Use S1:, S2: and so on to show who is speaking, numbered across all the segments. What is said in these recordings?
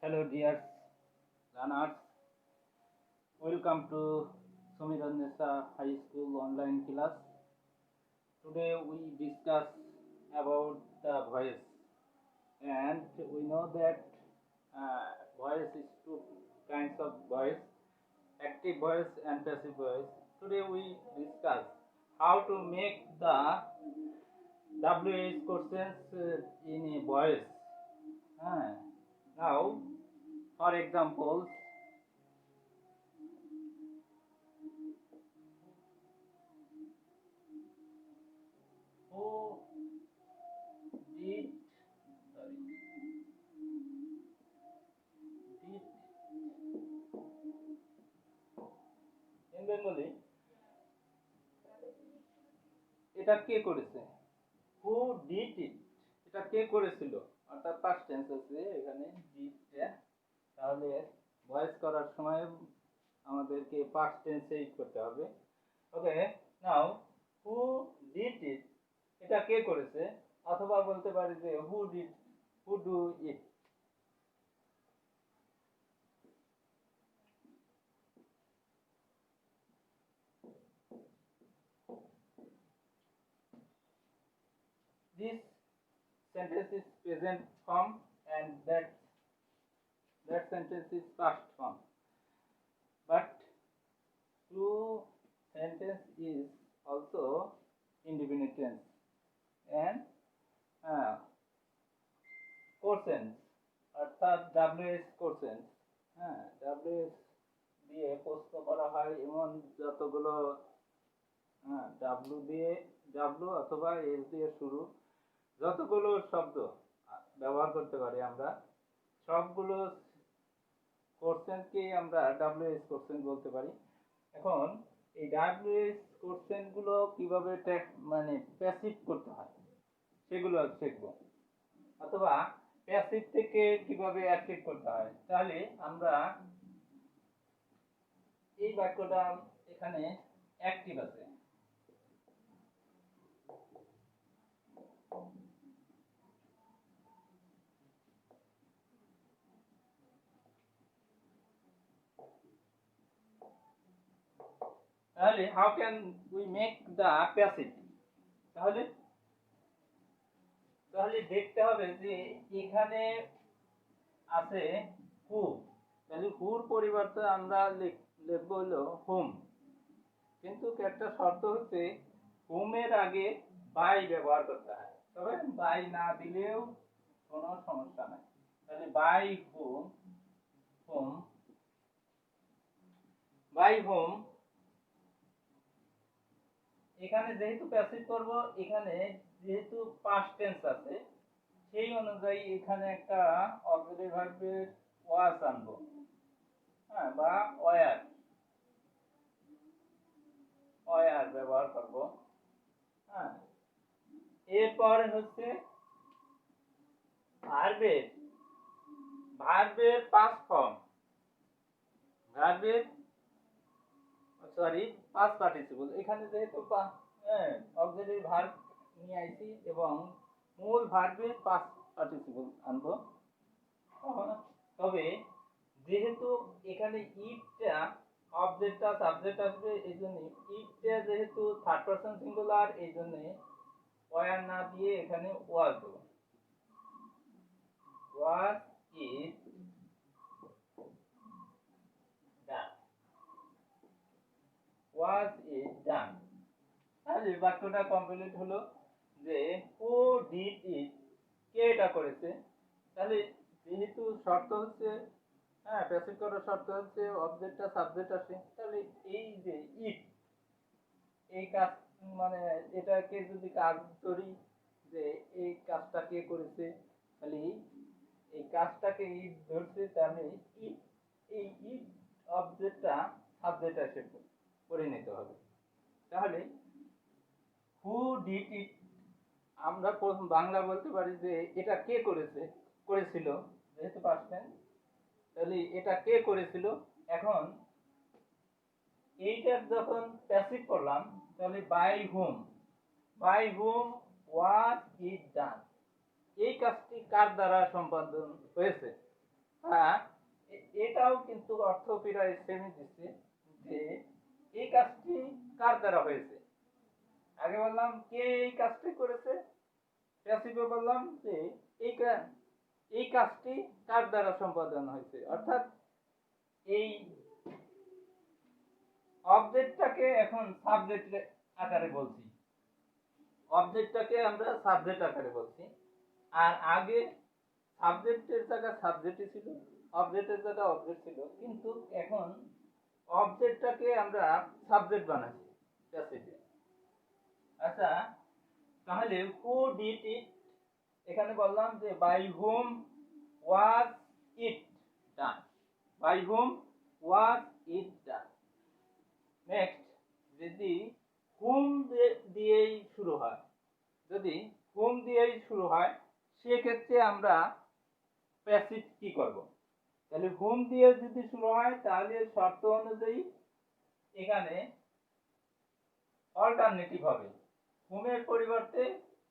S1: Hello, dear learners. Welcome to Sumirandesa High School online class. Today we discuss about the voice, and we know that voice is two kinds of voice: active voice and passive voice. Today we discuss how to make the WH questions in a voice. Now, for example, who did did in Bengali এটা কে করেছে? Who did it, এটা কে করেছিল? অর্থাৎ past tense আছে এখানে ডিডটা। তাহলে voice করার সময় আমাদেরকে পাস্ট টেন্সে ইট করতে হবে। ওকে, নাও হু ডিড ইট, এটা কে করেছে? অথবা বলতে পারি যে who do it. This sentence is present form and that sentence is past form. But true sentence is also indefinite tense and question অর্থাৎ WH কোশ্চেন। WH দিয়ে প্রশ্ন করা হয় এমন যতগুলো ডাব্লু অথবা এস দিয়ে শুরু যতগুলো শব্দ ব্যবহার করতে পারি আমরা, সবগুলো কোশ্চেনকে আমরা WH কোশ্চেন বলতে পারি। এখন এই WH কোশ্চেনগুলো কিভাবে মানে প্যাসিভ করতে হয় সেগুলো শিখবো, অথবা প্যাসিভ থেকে কিভাবে অ্যাক্টিভ করতে হয়। তাহলে আমরা এই বাক্যটা এখানে অ্যাক্টিভ আছে, তাহলে how can we make the passive? তাহলে দেখতে হবে যে এখানে আছে হু, তাহলে হুর পরিবর্তে আমরা লিখবো হলো হুম। কিন্তু একটা শর্ত হচ্ছে হুমের আগে বাই ব্যবহার করতে হয়, তবে বাই না দিলেও কোনো সমস্যা নাই। তাহলে বাই হুম, এখানে যেহেতু প্যাসিভ করব, এখানে যেহেতু পাস্ট টেন্স আছে সেই অনুযায়ী এখানে একটা অক্সিলারি ভার্বের ওয়াজ আনবো, বা ওয়ার ব্যবহার করব। এরপর হচ্ছে ভার্বের পাস্ট ফর্ম, পাস্ট পার্টিসিপল। এখানে যেহেতু অক্সিলারি ভার্ব নিয়ে আইছি এবং মূল ভার্বের পাস্ট পার্টিসিপল আনবো। তবে যেহেতু এখানে ইটটা অবজেক্টটা সাবজেক্ট আসবে, এই জন্য ইটটা যেহেতু থার্ড পারসন সিঙ্গুলার, এই জন্য ওয়ার না দিয়ে এখানে ওয়াজ দেবো। ওয়াজ is done, was is done. তাহলে বাক্যটা কমপ্লিট হলো যে হু ডিড ইট, কে এটা করেছে। তাহলে যেহেতু শর্ত হচ্ছে প্যাসিভ করার শর্ত হচ্ছে অবজেক্টটা সাবজেক্ট আসে, তাহলে এই যে ইট, এই কাজ মানে এটাকে যদি কাজ করি যে এই কাজটা কে করেছে, তাহলে এই কাজটাকে ইট ধরছে, তাহলে ইট, এই ইট অবজেক্টটা সাবজেক্ট এসে পরিণত হবে। তাহলে হু ডিড ইট আমরা বাংলা বলতে পারি যে এটা কে করেছিল, যেহেতু পাস্ট টেন্স, তাহলে এটা কে করেছিল। এখন এইটার যখন প্যাসিভ করলাম, তাহলে বাই হুম ওয়াজ ইট ডান, এই কাজটি কার দ্বারা সম্পাদন হয়েছে। হ্যাঁ, এটাও কিন্তু অর্থ প্রায় সেমই দিচ্ছে যে এই কাজটি কার দ্বারা হয়েছে। আগে বললাম কে এই কাজটি করেছে, প্যাসিভে বললাম যে এই এই কাজটি কার দ্বারা সম্পাদন হয়েছে, অর্থাৎ এই অবজেক্টটাকে এখন সাবজেক্ট আকারে বলছি, অবজেক্টটাকে আমরা সাবজেক্ট আকারে বলছি। আর আগে সাবজেক্টের জায়গায় সাবজেক্টই ছিল, অবজেক্টের জায়গায় অবজেক্ট ছিল, কিন্তু এখন অবজেক্টটাকে আমরা সাবজেক্ট বানাচ্ছি প্যাসিভে। আচ্ছা, তাহলে হু ডিড ইট, এখানে বললাম যে by whom was it done, by whom was it done. Next, যদি হুম দিয়েই শুরু হয়, যদি হুম দিয়েই শুরু হয় সেক্ষেত্রে আমরা প্যাসিভ কি করব, তাহলে হুম দিয়ে যদি শুরু হয় তাহলে শর্ত অনুযায়ী এখানে অল্টারনেটিভ হবে, হুমের পরিবর্তে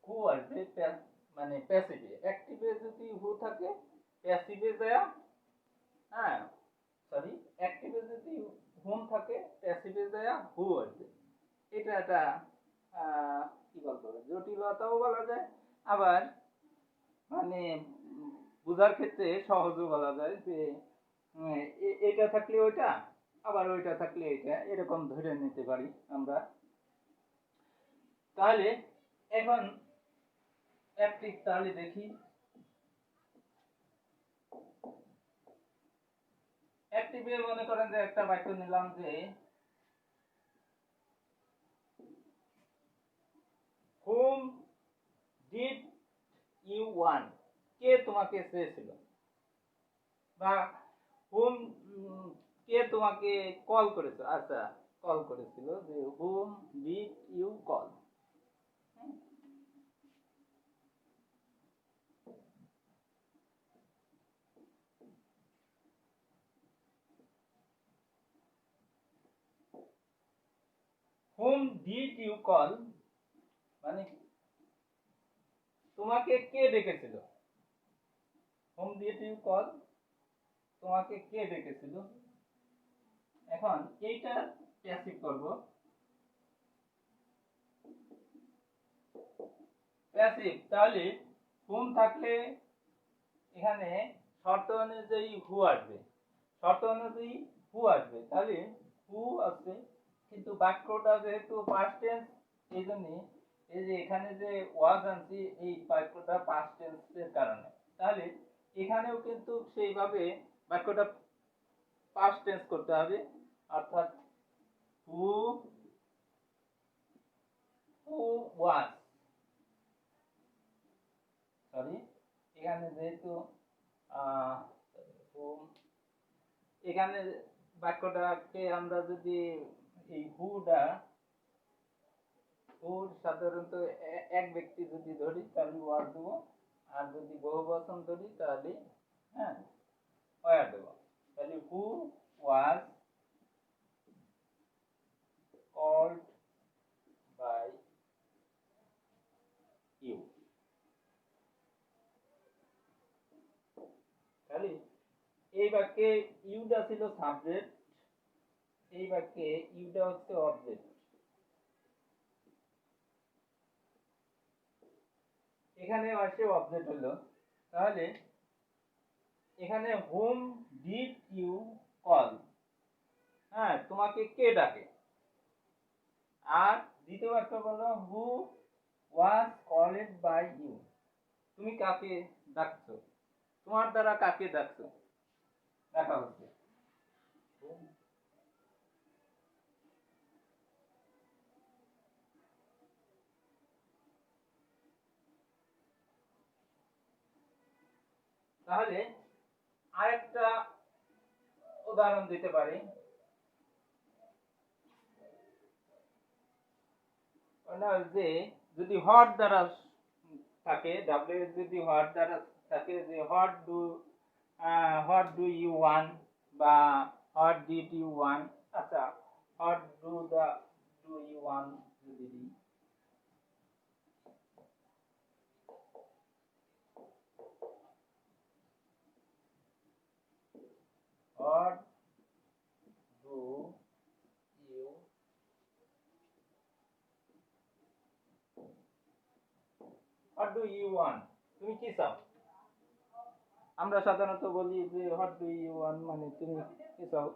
S1: হু আসবে, মানে প্যাসিভে। অ্যাক্টিভে যদি হু থাকে প্যাসিভে যায়, হ্যাঁ সরি, অ্যাক্টিভে যদি হুম থাকে প্যাসিভে যায় হু আসবে। এটা একটা কি বলবো জটিলতাও বলা যায়, আবার মানে বোঝার ক্ষেত্রে সহজও বলা যায় যে এটা থাকলে ওইটা, আবার ওইটা থাকলে এটা, এরকম ধরে নিতে পারি আমরা। তাহলে এখন একটি তাহলে দেখি, অ্যাক্টিভে মনে করেন যে একটা বাক্য নিলাম যে whom did you want, কে তোমাকে চেয়েছিল, বা whom কে তোমাকে কল করেছে, আচ্ছা কল করেছিল, যে whom did you call। whom did you call মানে তোমাকে কে ডেকেছিল, whom did you call তোমাকে কে ডেকেছিল। এখন এইটা প্যাসিভ করব, প্যাসিভ, তাহলে whom থাকলে এখানে শর্ত অনুযায়ী হু আসবে, শর্ত অনুযায়ী হু আসবে, তাহলে হু আসবে, কিন্তু বাক্যটা যেহেতু পাস্ট টেন্স এই জন্য এই যে এখানে যে ওয়াজ আনছি এই বাক্যটা পাস্ট টেন্সের কারণে, তাহলে এখানেও কিন্তু সেইভাবে বাক্যটা পাস্ট টেন্স করতে হবে, অর্থাৎ হু হু ওয়াজ, সরি এখানে যেহেতু এখানে বাক্যটাকে আমরা যদি এই হুটা হুর সাধারণত এক ব্যক্তি যদি ধরি তাহলে ওয়াজ দেবো, আর যদি বহুবচন ধরি তাহলে হ্যাঁ ওয়ার দেবো। তাহলে হু ওয়াজ কল্ড বাই ইউ, তাহলে এই বাক্যে ইউটা ছিল সাবজেক্ট, এই বাক্যে ইউটা হচ্ছে অবজেক্ট, এখানে আসে অবজেক্ট হলো, তাহলে এখানে হুম ডিড ইউ কল, হ্যাঁ তোমাকে কে ডাকে, আর দ্বিতীয় বাক্য বললো হু ওয়াজ কল্ড বাই ইউ, তুমি কাকে ডাকছো, তোমার দ্বারা কাকে ডাকছো, ডাকা হচ্ছে। তাহলে আরেকটা উদাহরণ দিতে পারি, যে যদি হট দ্বারা থাকে, ডাব্লিউ যদি হট দ্বারা থাকে, যে হট ডু ইউ ওয়ান, বা হট ডিড ইউ ওয়ান, আচ্ছা হট ডু ইউ ওয়ান যদি দিই, ডু ইউ ওয়ান্ট, তুমি কি চাও? আমরা সাধারণত বলি যে হোয়াট ডু ইউ ওয়ান্ট মানে তুমি কি চাও।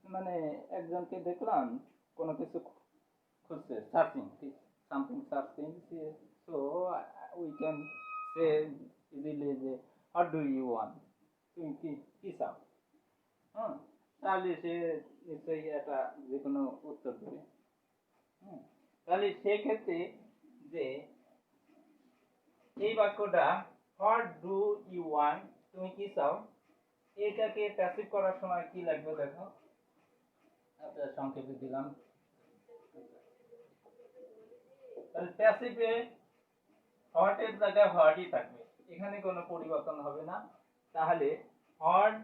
S1: মানে একজনকে দেখলাম কোনো কিছু খুঁজছে, searching something searching, so we can say easily যে হোয়াট ডু ইউ ওয়ান্ট, তুমি কি কি চাও। হ্যাঁ, তাহলে সে নিশ্চয়ই একটা যে কোনো উত্তর দেবে। তাহলে সেক্ষেত্রে যে এই বাক্যটা হোয়াট ডু ইউ ওয়ান্ট, তুমি কি চাও, এটাকে প্যাসিভ করার সময় কি লাগবে দেখো, আচ্ছা সংক্ষেপে দিলাম। তাহলে প্যাসিভে হোয়াট এর জায়গায় হোয়াটই থাকবে, এখানে কোনো পরিবর্তন হবে না। তাহলে হোয়াট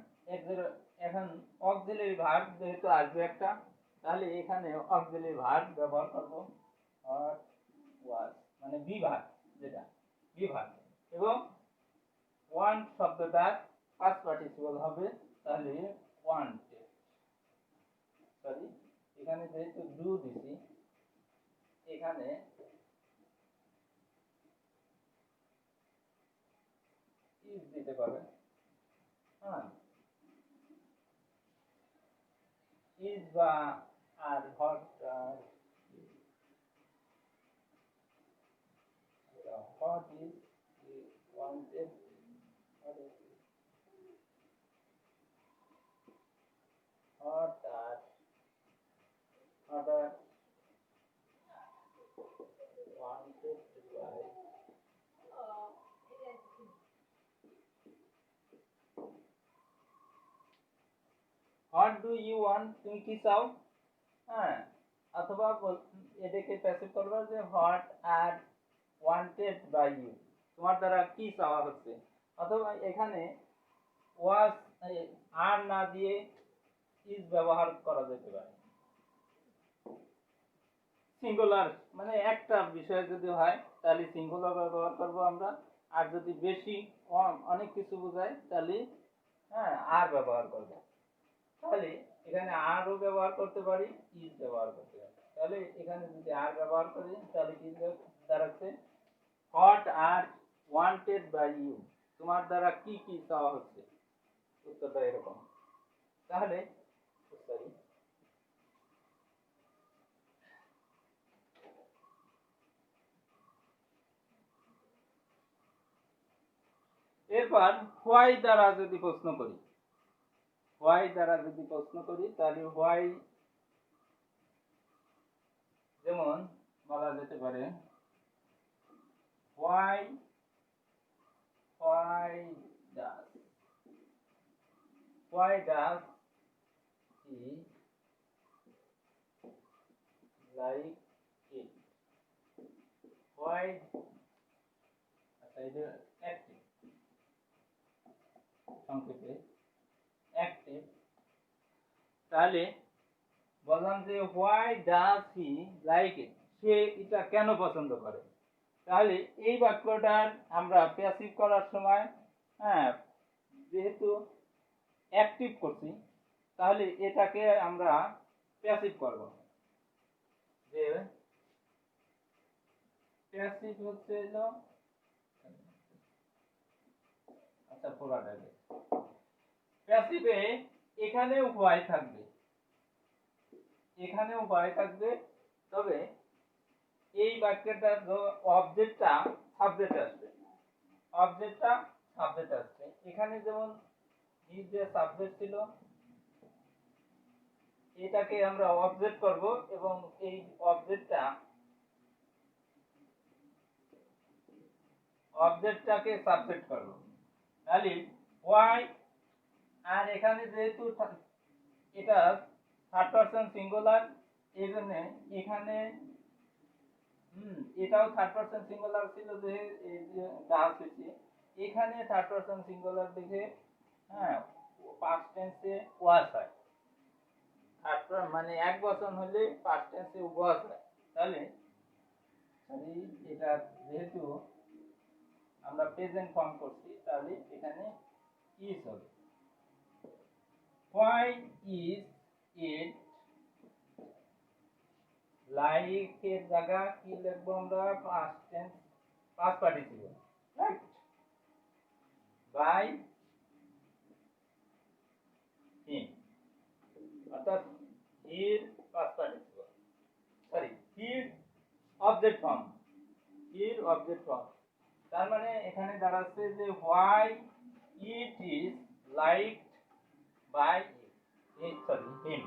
S1: এখন অক্সিলারি ভার্ব যেহেতু আসবে একটা, তাহলে এখানে অক্সিলারি ভার্ব ব্যবহার করব, হোয়াট ওয়াজ মানে বিভাগ, যেটা বিভাগ, এবং ওয়ান্ট শব্দটার পাস্ট পার্টিসিপল হবে, তাহলে ওয়ান্টেড। সরি, এখানে যেহেতু ডু দিছি, এখানে ইজ দিতে পারে। হ্যাঁ, ইজ বা are hot hot is wanted, hot আর order wanted by what do you want, তুমি কি চাও। হ্যাঁ, অথবা এটাকে প্যাসিভ করবে যে what are wanted by you, তোমার দ্বারা কি চাওয়া হচ্ছে। অথবা এখানে was আর না দিয়ে is ব্যবহার করা যেতে পারে। সিঙ্গুলার মানে একটা বিষয় যদি হয় তাহলে সিঙ্গুলার ব্যবহার করব আমরা, আর যদি বেশি অনেক কিছু বোঝায় তাহলে হ্যাঁ আর ব্যবহার করব। তাহলে এখানে আরও ব্যবহার করতে পারি, ইজ ব্যবহার করতে পারি। তাহলে এখানে যদি আর ব্যবহার করি তাহলে কি দাঁড়াচ্ছে, what are wanted by you, তোমার দ্বারা কি কি চাওয়া হচ্ছে, উত্তরটা এরকম। তাহলে সরি, এরপর হোয়াই দ্বারা যদি প্রশ্ন করি, হোয়াই দ্বারা যদি প্রশ্ন করি তাহলে হোয়াই যেমন বলা যেতে পারে why why does, why does he like it, why, আচ্ছা এটা অ্যাক্টিভ, সংক্ষেপে অ্যাক্টিভ। তাহলে বললাম যে why does he like it, সে এটা কেন পছন্দ করে। তাহলে এই বাক্যটার আমরা প্যাসিভ করার সময় হ্যাঁ যেহেতু অ্যাক্টিভ করছি, তাহলে এটাকে আমরা প্যাসিভ করব, যে প্যাসিভ হচ্ছে হলো, আচ্ছা পুরাটা প্যাসিভে এখানেও হোয়াই থাকবে, এখানেও হোয়াই থাকবে, তবে এই বাক্যটার অবজেক্টটা সাবজেক্ট আসবে, অবজেক্টটা সাবজেক্ট আসবে। এখানে যেমন এই যে সাবজেক্ট ছিল এটাকে আমরা অবজেক্ট করব এবং এই অবজেক্টটাকে সাবজেক্ট করব। তাহলে হোয়াই, আর এখানে যেহেতু এটা থার্ড পারসন সিঙ্গুলার, এই জন্য এখানে এটাও থার্ড পারসন সিঙ্গুলার ছিল যে এই যে ডাস হয়েছে, এখানে থার্ড পারসন সিঙ্গুলার দেখে হ্যাঁ পাস্ট টেন্সে ওয়াজ হয়, মানে এক বচন হলে পাস্ট টেন্সে ওয়াজ হয়। তাহলে এটা যেহেতু আমরা প্রেজেন্ট ফর্ম করছি তাহলে এখানে ইজ হবে। হোয়াই ইজ ইট লাইক এর জায়গা কি লিখবো আমরা, past tense past participle, right? By him, অর্থাৎ his past participle, sorry, his object form, his object form, তার মানে এখানে দাঁড়াচ্ছে যে why it is liked by him,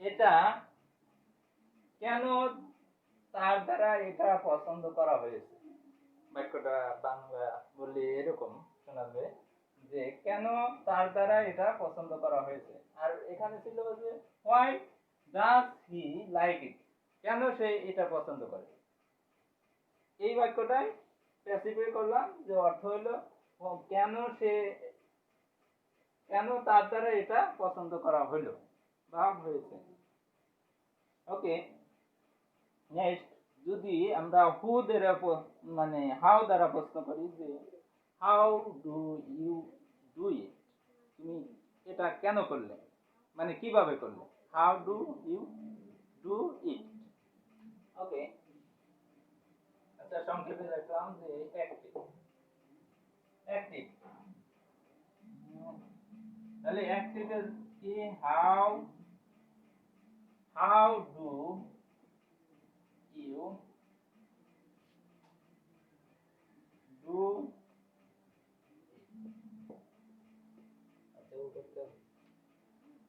S1: এটা কেন তার দ্বারা এটা পছন্দ করা হয়েছে। বাক্যটা বাংলা বললে এরকম শোনাবে যে কেন তার দ্বারা এটা পছন্দ করা হয়েছে। আর এখানে ছিল যে why does he like it, কেন সে এটা পছন্দ করে। এই বাক্যটাই স্পেসিফাই করলাম যে অর্থ হলো কেন তার দ্বারা এটা পছন্দ করা হলো বা হয়েছে। ওকে, নেক্সট যদি আমরা হু দ্বারা মানে হাউ দ্বারা প্রশ্ন করি যে how do you do it, তুমি এটা কেন করলে, মানে কিভাবে করলে, how do you do it. Okay, আচ্ছা সংক্ষেপে দেখলাম যে অ্যাক্টিভ, তাহলে অ্যাক্টিভ কি, how do you do,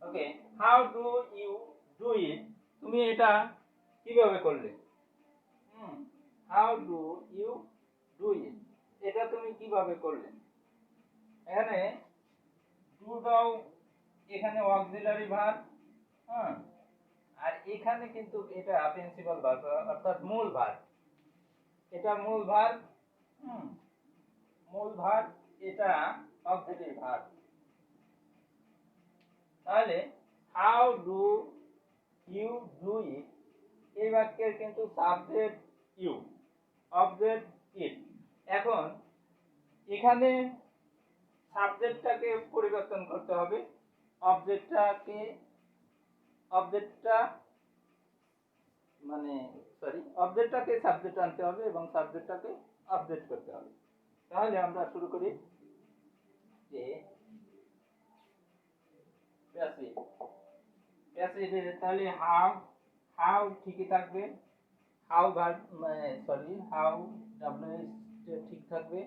S1: okay, how do you do it, তুমি এটা কিভাবে করলে। How do you do it, এটা তুমি কিভাবে করলে। এখানে ডুটাও এখানে অক্সিলারি ভার্ব, হ্যাঁ, আর এখানে কিন্তু এটা প্রিন্সিপাল ভার্ব অর্থাৎ মূল ভার্ব, এটা মূল ভার্ব, মূল ভার্ব, এটা অক্সিলারি ভার্ব। তাহলে how do you do it, এই বাক্যের কিন্তু সাবজেক্ট ইউ, অবজেক্ট ইট। এখন এখানে সাবজেক্টটাকে পরিবর্তন করতে হবে, অবজেক্টটাকে সাবজেক্ট আনতে হবে এবং সাবজেক্টটাকে অবজেক্ট করতে হবে। তাহলে আমরা শুরু করি যে প্যাসিভ, তাহলে হাউ ঠিকই থাকবে, হাউ ডাব্লিউএস ঠিক থাকবে।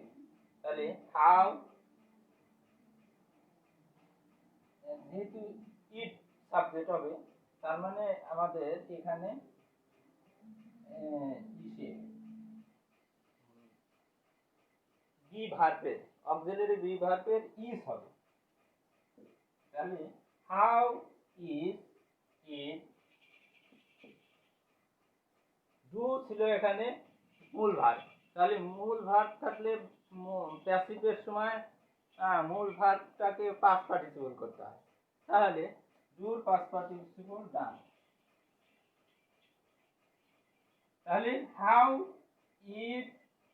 S1: তাহলে হাউ, যেহেতু ইট সাবজেক্ট হবে তার মানে আমাদের এখানে বি ভার্বের, অক্সিলারি বি ভার্বের ইজ হবে। তাহলে হাউ ইজ ইট, ডু ছিল এখানে মূল ভার্ব, তাহলে মূল ভার্ব থাকলে প্যাসিভের সময় মূল ভার্বটাকে পাস্ট পার্টিসিপল করতে হয়। তাহলে ডুর পাস্ট পার্টিসিপল ডান। তাহলে how it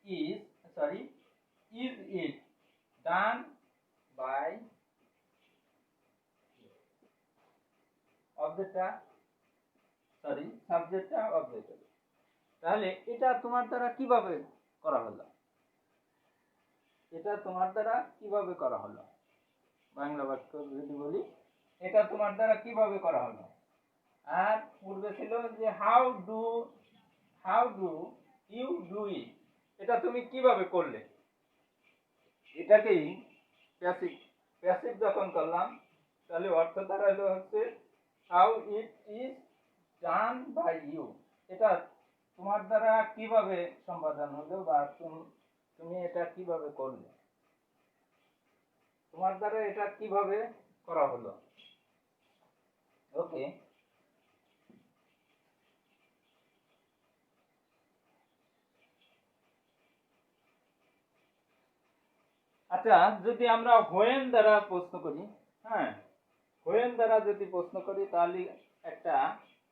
S1: is it done by, সাবজেক্টটা অবজেক্ট। তাহলে এটা তোমার দ্বারা কিভাবে করা হলো, বাংলা বাক্য যদি বলি এটা তোমার দ্বারা কিভাবে করা হলো। আর পূর্বে ছিল যে how do you do it, এটা তুমি কিভাবে করলে। এটাকেই প্যাসিভ যখন করলাম তাহলে অর্থ দাঁড়ালো হচ্ছে how it is done by you, এটা তোমার দ্বারা কিভাবে সম্পাদন হলো বা তুমি এটা কিভাবে করলে, তোমার দ্বারা এটা কিভাবে করা হলো। ওকে, আচ্ছা যদি আমরা হোয়েন দ্বারা প্রশ্ন করি, হোয়েন দ্বারা যদি প্রশ্ন করি তাহলে একটা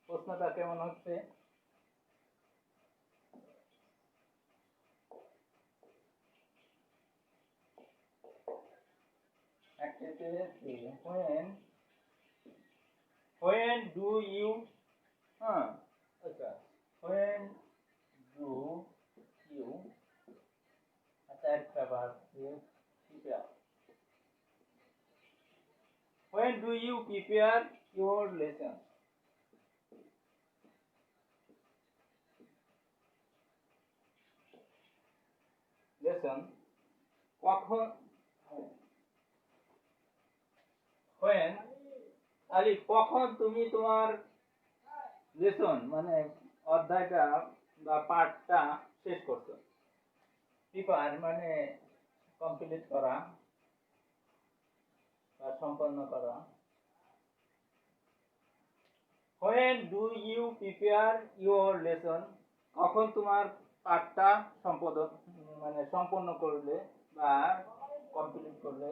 S1: প্রশ্নটা কেমন হচ্ছে, when do you, when do you একটা ভার্ব দিয়ে prepare. When do you prepare your lesson? Lesson কখন, when আলি কখন তুমি তোমার লেসন মানে অধ্যায়টা বা পাঠটা শেষ করছো। প্রিপেয়ার মানে কমপ্লিট করা বা সম্পন্ন করা। When do you prepare your lesson? কখন তোমার পাঠটা সম্পাদন মানে সম্পন্ন করলে বা কমপ্লিট করলে।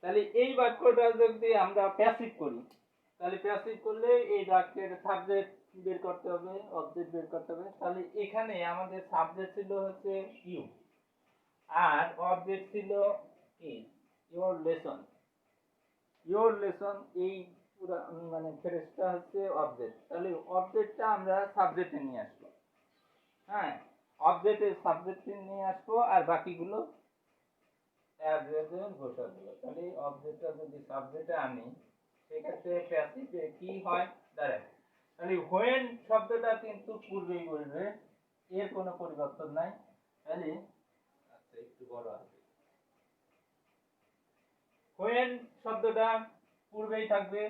S1: তাহলে এই বাক্যটা যদি আমরা প্যাসিভ করি, তাহলে প্যাসিভ করলে এই বাক্যের সাবজেক্ট বের করতে হবে, অবজেক্ট বের করতে হবে। তাহলে এখানে আমাদের সাবজেক্ট ছিল হচ্ছে ইউ আর অবজেক্ট ছিল কি ইওর লেসন। ইওর লেসন এই পুরো মানে ফ্রেজটা হচ্ছে অবজেক্ট। তাহলে অবজেক্টটা আমরা সাবজেক্টে নিয়ে আসবো। হ্যাঁ, অবজেক্টের সাবজেক্টে নিয়ে আসবো আর বাকিগুলো অ্যাডজেক্টিভ ঘোষণা দেবো। তাহলে অবজেক্টটা যদি সাবজেক্টে আনি সেক্ষেত্রে প্যাসিভে কি হয় দাঁড়ায়। তাহলে হোয়েন শব্দটা কিন্তু পূর্বেই বলবে, এর কোনো পরিবর্তন নাই। তাহলে আচ্ছা একটু বড় আছে, হোয়েন শব্দটা পূর্বেই থাকবে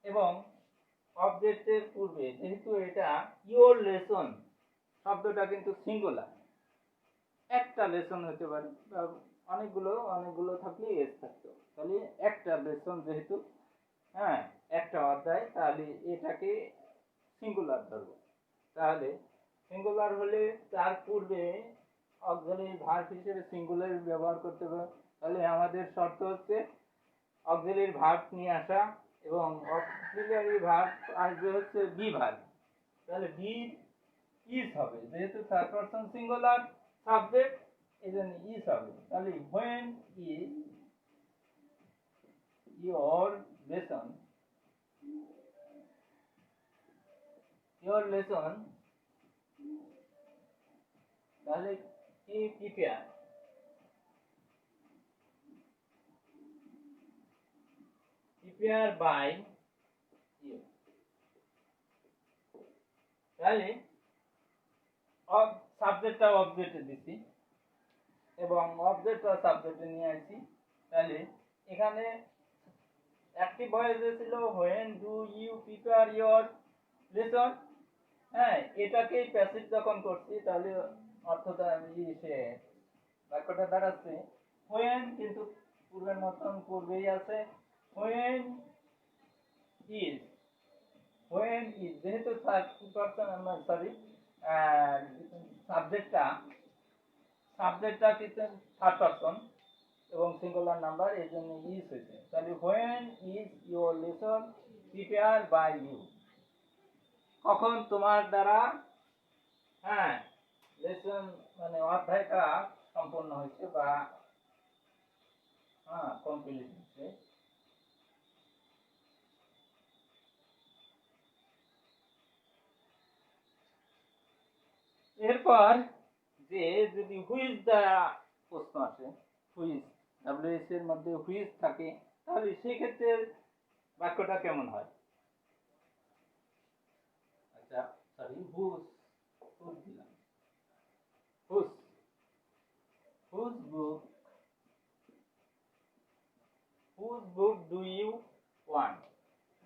S1: এবং অবজেক্টের পূর্বে, যেহেতু এটা ইওর লেসন শব্দটা কিন্তু সিঙ্গুলার, একটা লেসন হতে পারে বা অনেকগুলো থাকলে এস থাকতো। তাহলে একটা লেসন যেহেতু, হ্যাঁ একটা অধ্যায়, তাহলে এটাকে সিঙ্গুলার ধরবো। তাহলে সিঙ্গুলার হলে তার পূর্বে অক্সিলারি ভার্ব হিসেবে সিঙ্গুলার ব্যবহার করতে হবে। তাহলে আমাদের শর্ত হচ্ছে অক্সিলারি ভার্ব নিয়ে আসা এবং অক্সিলারি ভার্ব আসবে হচ্ছে বি ভার্ব। তাহলে বি ইজ হবে, যেহেতু থার্ড পারসন সিঙ্গুলার সাবজেক্ট এজন্য ইজ হবে। তাহলে when is your lesson, your lesson, তাহলে কি প্রিপেয়ার, প্রিপেয়ার বাই ইউ। তাহলে সাবজেক্টটা অবজেক্টে দিছি এবং অবজেক্টটা সাবজেক্টে নিয়ে আসছি। তাহলে এখানে অ্যাক্টিভ ভয়েস ছিল when do you prepare your lesson। হ্যাঁ, এটাকেই প্যাসিভ যখন করছি তাহলে অর্থটা সে বাক্যটা দাঁড়াচ্ছে when, কিন্তু পূর্বের মতন পূর্বেই আছে when is, when is যেহেতু থার্ড পারসন সরি সাবজেক্টটা কিন্তু থার্ড পারসন এবং সিঙ্গুলার নাম্বার, এই জন্য ইজ হয়েছে। তাহলে when is your lesson prepared by you, কখন তোমার দ্বারা হ্যাঁ লেসন মানে অধ্যায়টা সম্পূর্ণ হয়েছে বা কমপ্লিট হয়েছে। এরপর যে যদি হুইজ দ্বারা প্রশ্ন আসে, হুইজ ডাব্লিউএস এর মধ্যে হুইজ থাকে, তাহলে সেক্ষেত্রে বাক্যটা কেমন হয়। আচ্ছা সরি, হুজ, হুজ দিলাম, whose, whose book, whose book do you want,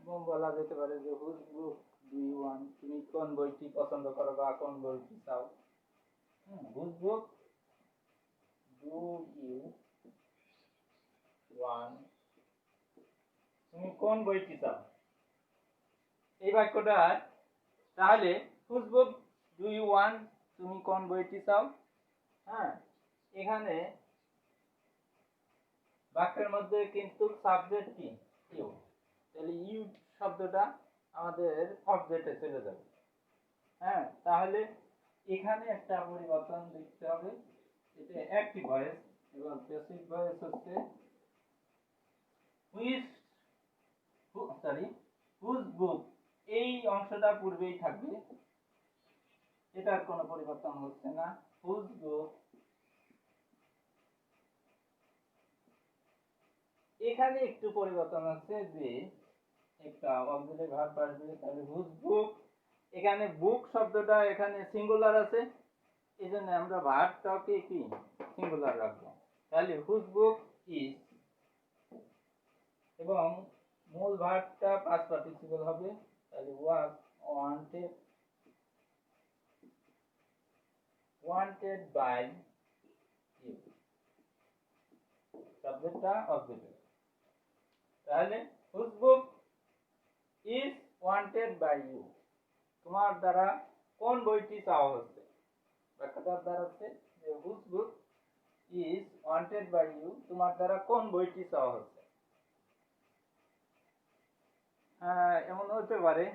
S1: এবং বলা যেতে পারে যে whose book do you want, তুমি কোন বইটি পছন্দ করো বা কোন বইটি চাও। Whose book do you want, তুমি কোন বইটি চাও এই বাক্যটা। তাহলে whose book do you want, তুমি কোন বইটি চাও। হ্যাঁ, এখানে বাক্যের মধ্যে কিন্তু সাবজেক্ট কি ইউ, তাহলে ইউ শব্দটা আমাদের অবজেক্টে চলে যাবে। হ্যাঁ, তাহলে এখানে একটা পরিবর্তন দেখতে হবে, এটা অ্যাক্টিভ ভয়েস এবং প্যাসিভ ভয়েস হচ্ছে হুইচ, সরি হুজ বুক, এই অংশটা পূর্বেই থাকবে, এটার কোনো পরিবর্তন হচ্ছে না। হুজ বুক এখানে একটু পরিবর্তন আছে যে একটা অক্সিলারি ভার্ব আসবে, তাহলে হুজ বুক, এখানে বুক শব্দটা এখানে সিঙ্গুলার আছে, এই জন্য আমরা ভার্বটাকে কি সিঙ্গুলার রাখবো। তাহলে হুজ বুক ইজ, এবং মূল ভার্বটা পাস্ট পার্টিসিপল হবে, তাহলে was wanted, wanted by you, সাবজেক্টটা অবজেক্ট। তাহলে whose book is wanted by you, তোমার দ্বারা কোন বইটি চাওয়া হচ্ছে। বাক্যটার দ্বারা হচ্ছে যে whose book is wanted by you, তোমার দ্বারা কোন বইটি চাওয়া হচ্ছে। এমন হতে পারে।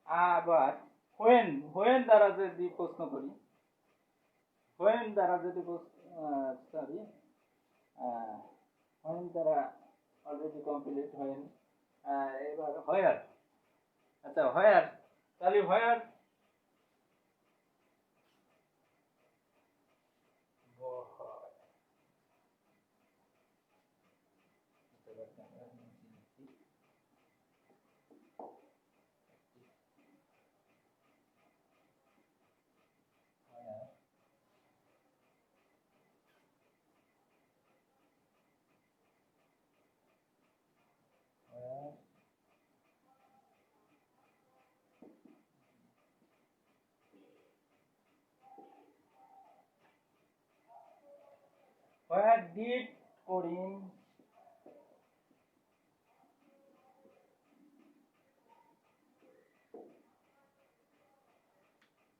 S1: আবার হোয়েন, হোয়েন দ্বারা যদি প্রশ্ন করি, হোয়েন দ্বারা যদি সরি হোয়েন দ্বারা অলরেডি কমপ্লিট হোয়েন, এবার হোয়ার, আচ্ছা হোয়ার, তাহলে হোয়ার হোয়ার ডিড করিম,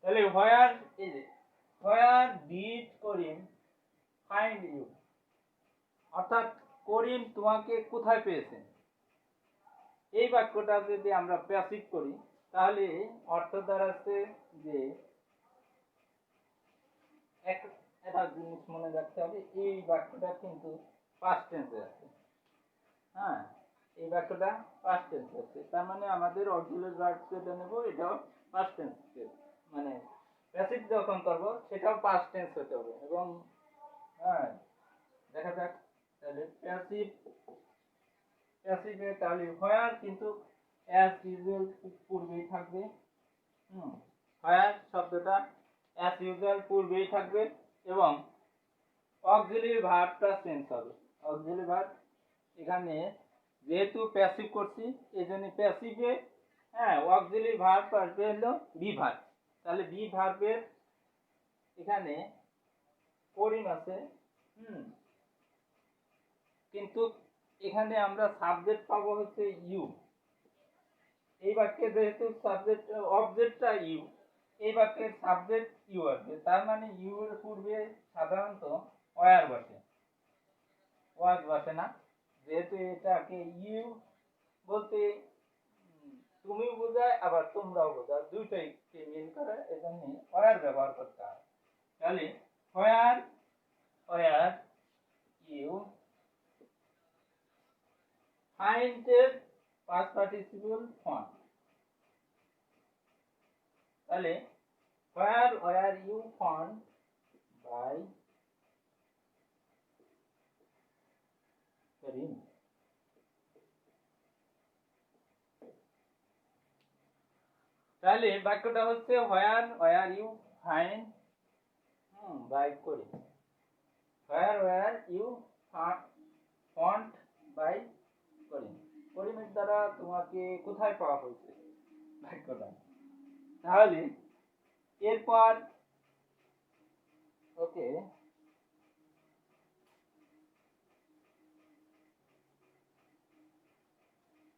S1: তাহলে where is, where did Karim find you, অর্থাৎ করিম তোমাকে কোথায় পেয়েছে। এই বাক্যটা যদি আমরা প্যাসিভ করি তাহলে অর্থ দাঁড়াচ্ছে যে একটা জিনিস মনে রাখতে হবে, এই বাক্যটা কিন্তু পাস্ট টেন্সে আছে। হ্যাঁ, এই বাক্যটা পাস্ট টেন্সে আছে, তার মানে আমাদের অক্সিলারি ভার্ব যেটা নেব এটাও পাস্ট টেন্স, মানে প্যাসিভ যখন করব সেটাও পাস্ট টেন্স হতে হবে। এবং হ্যাঁ, দেখা যাক তাহলে প্যাসিভ, প্যাসিভে তাহলে হোয়ার কিন্তু অ্যাজ ইউজুয়াল পূর্বেই থাকবে। হোয়ার শব্দটা অ্যাজ ইউজুয়াল পূর্বেই থাকবে এবং অক্সিলারি ভার্বটা চেঞ্জ হবে। অক্সিলারি ভার্ব এখানে যেহেতু প্যাসিভ করছি এই জন্য প্যাসিভে অক্সিলারি ভার্ব আসবে হলো বি ভার্ব, তাহলে বি ভার্বের এখানে করিম আছে, কিন্তু এখানে আমরা সাবজেক্ট পাবো হচ্ছে ইউ। এই বাক্যে যেহেতু সাবজেক্ট অবজেক্টটা ইউ, এই বাক্যের সাবজেক্ট ইউ আসবে, তার মানে ইউ এর পূর্বে সাধারণত ওয়ার বসে, ওয়াজ বসে না। যেহেতু এটাকে ইউ বলতে তুমি বোঝায় আবার তোমরাও বোঝায়, দুইটাই মিল করে, এজন্য ওয়ার ব্যবহার করতে হয়। তাহলে where, where you finded past participle form, তাহলে where were you found by Karim, তাহলে বাক্যটা হচ্ছে where were you find by Karim, where were you found by Karim, করিমের দ্বারা তোমাকে কোথায় পাওয়া হয়েছে বাক্যটা। তাহলে এরপর ওকে,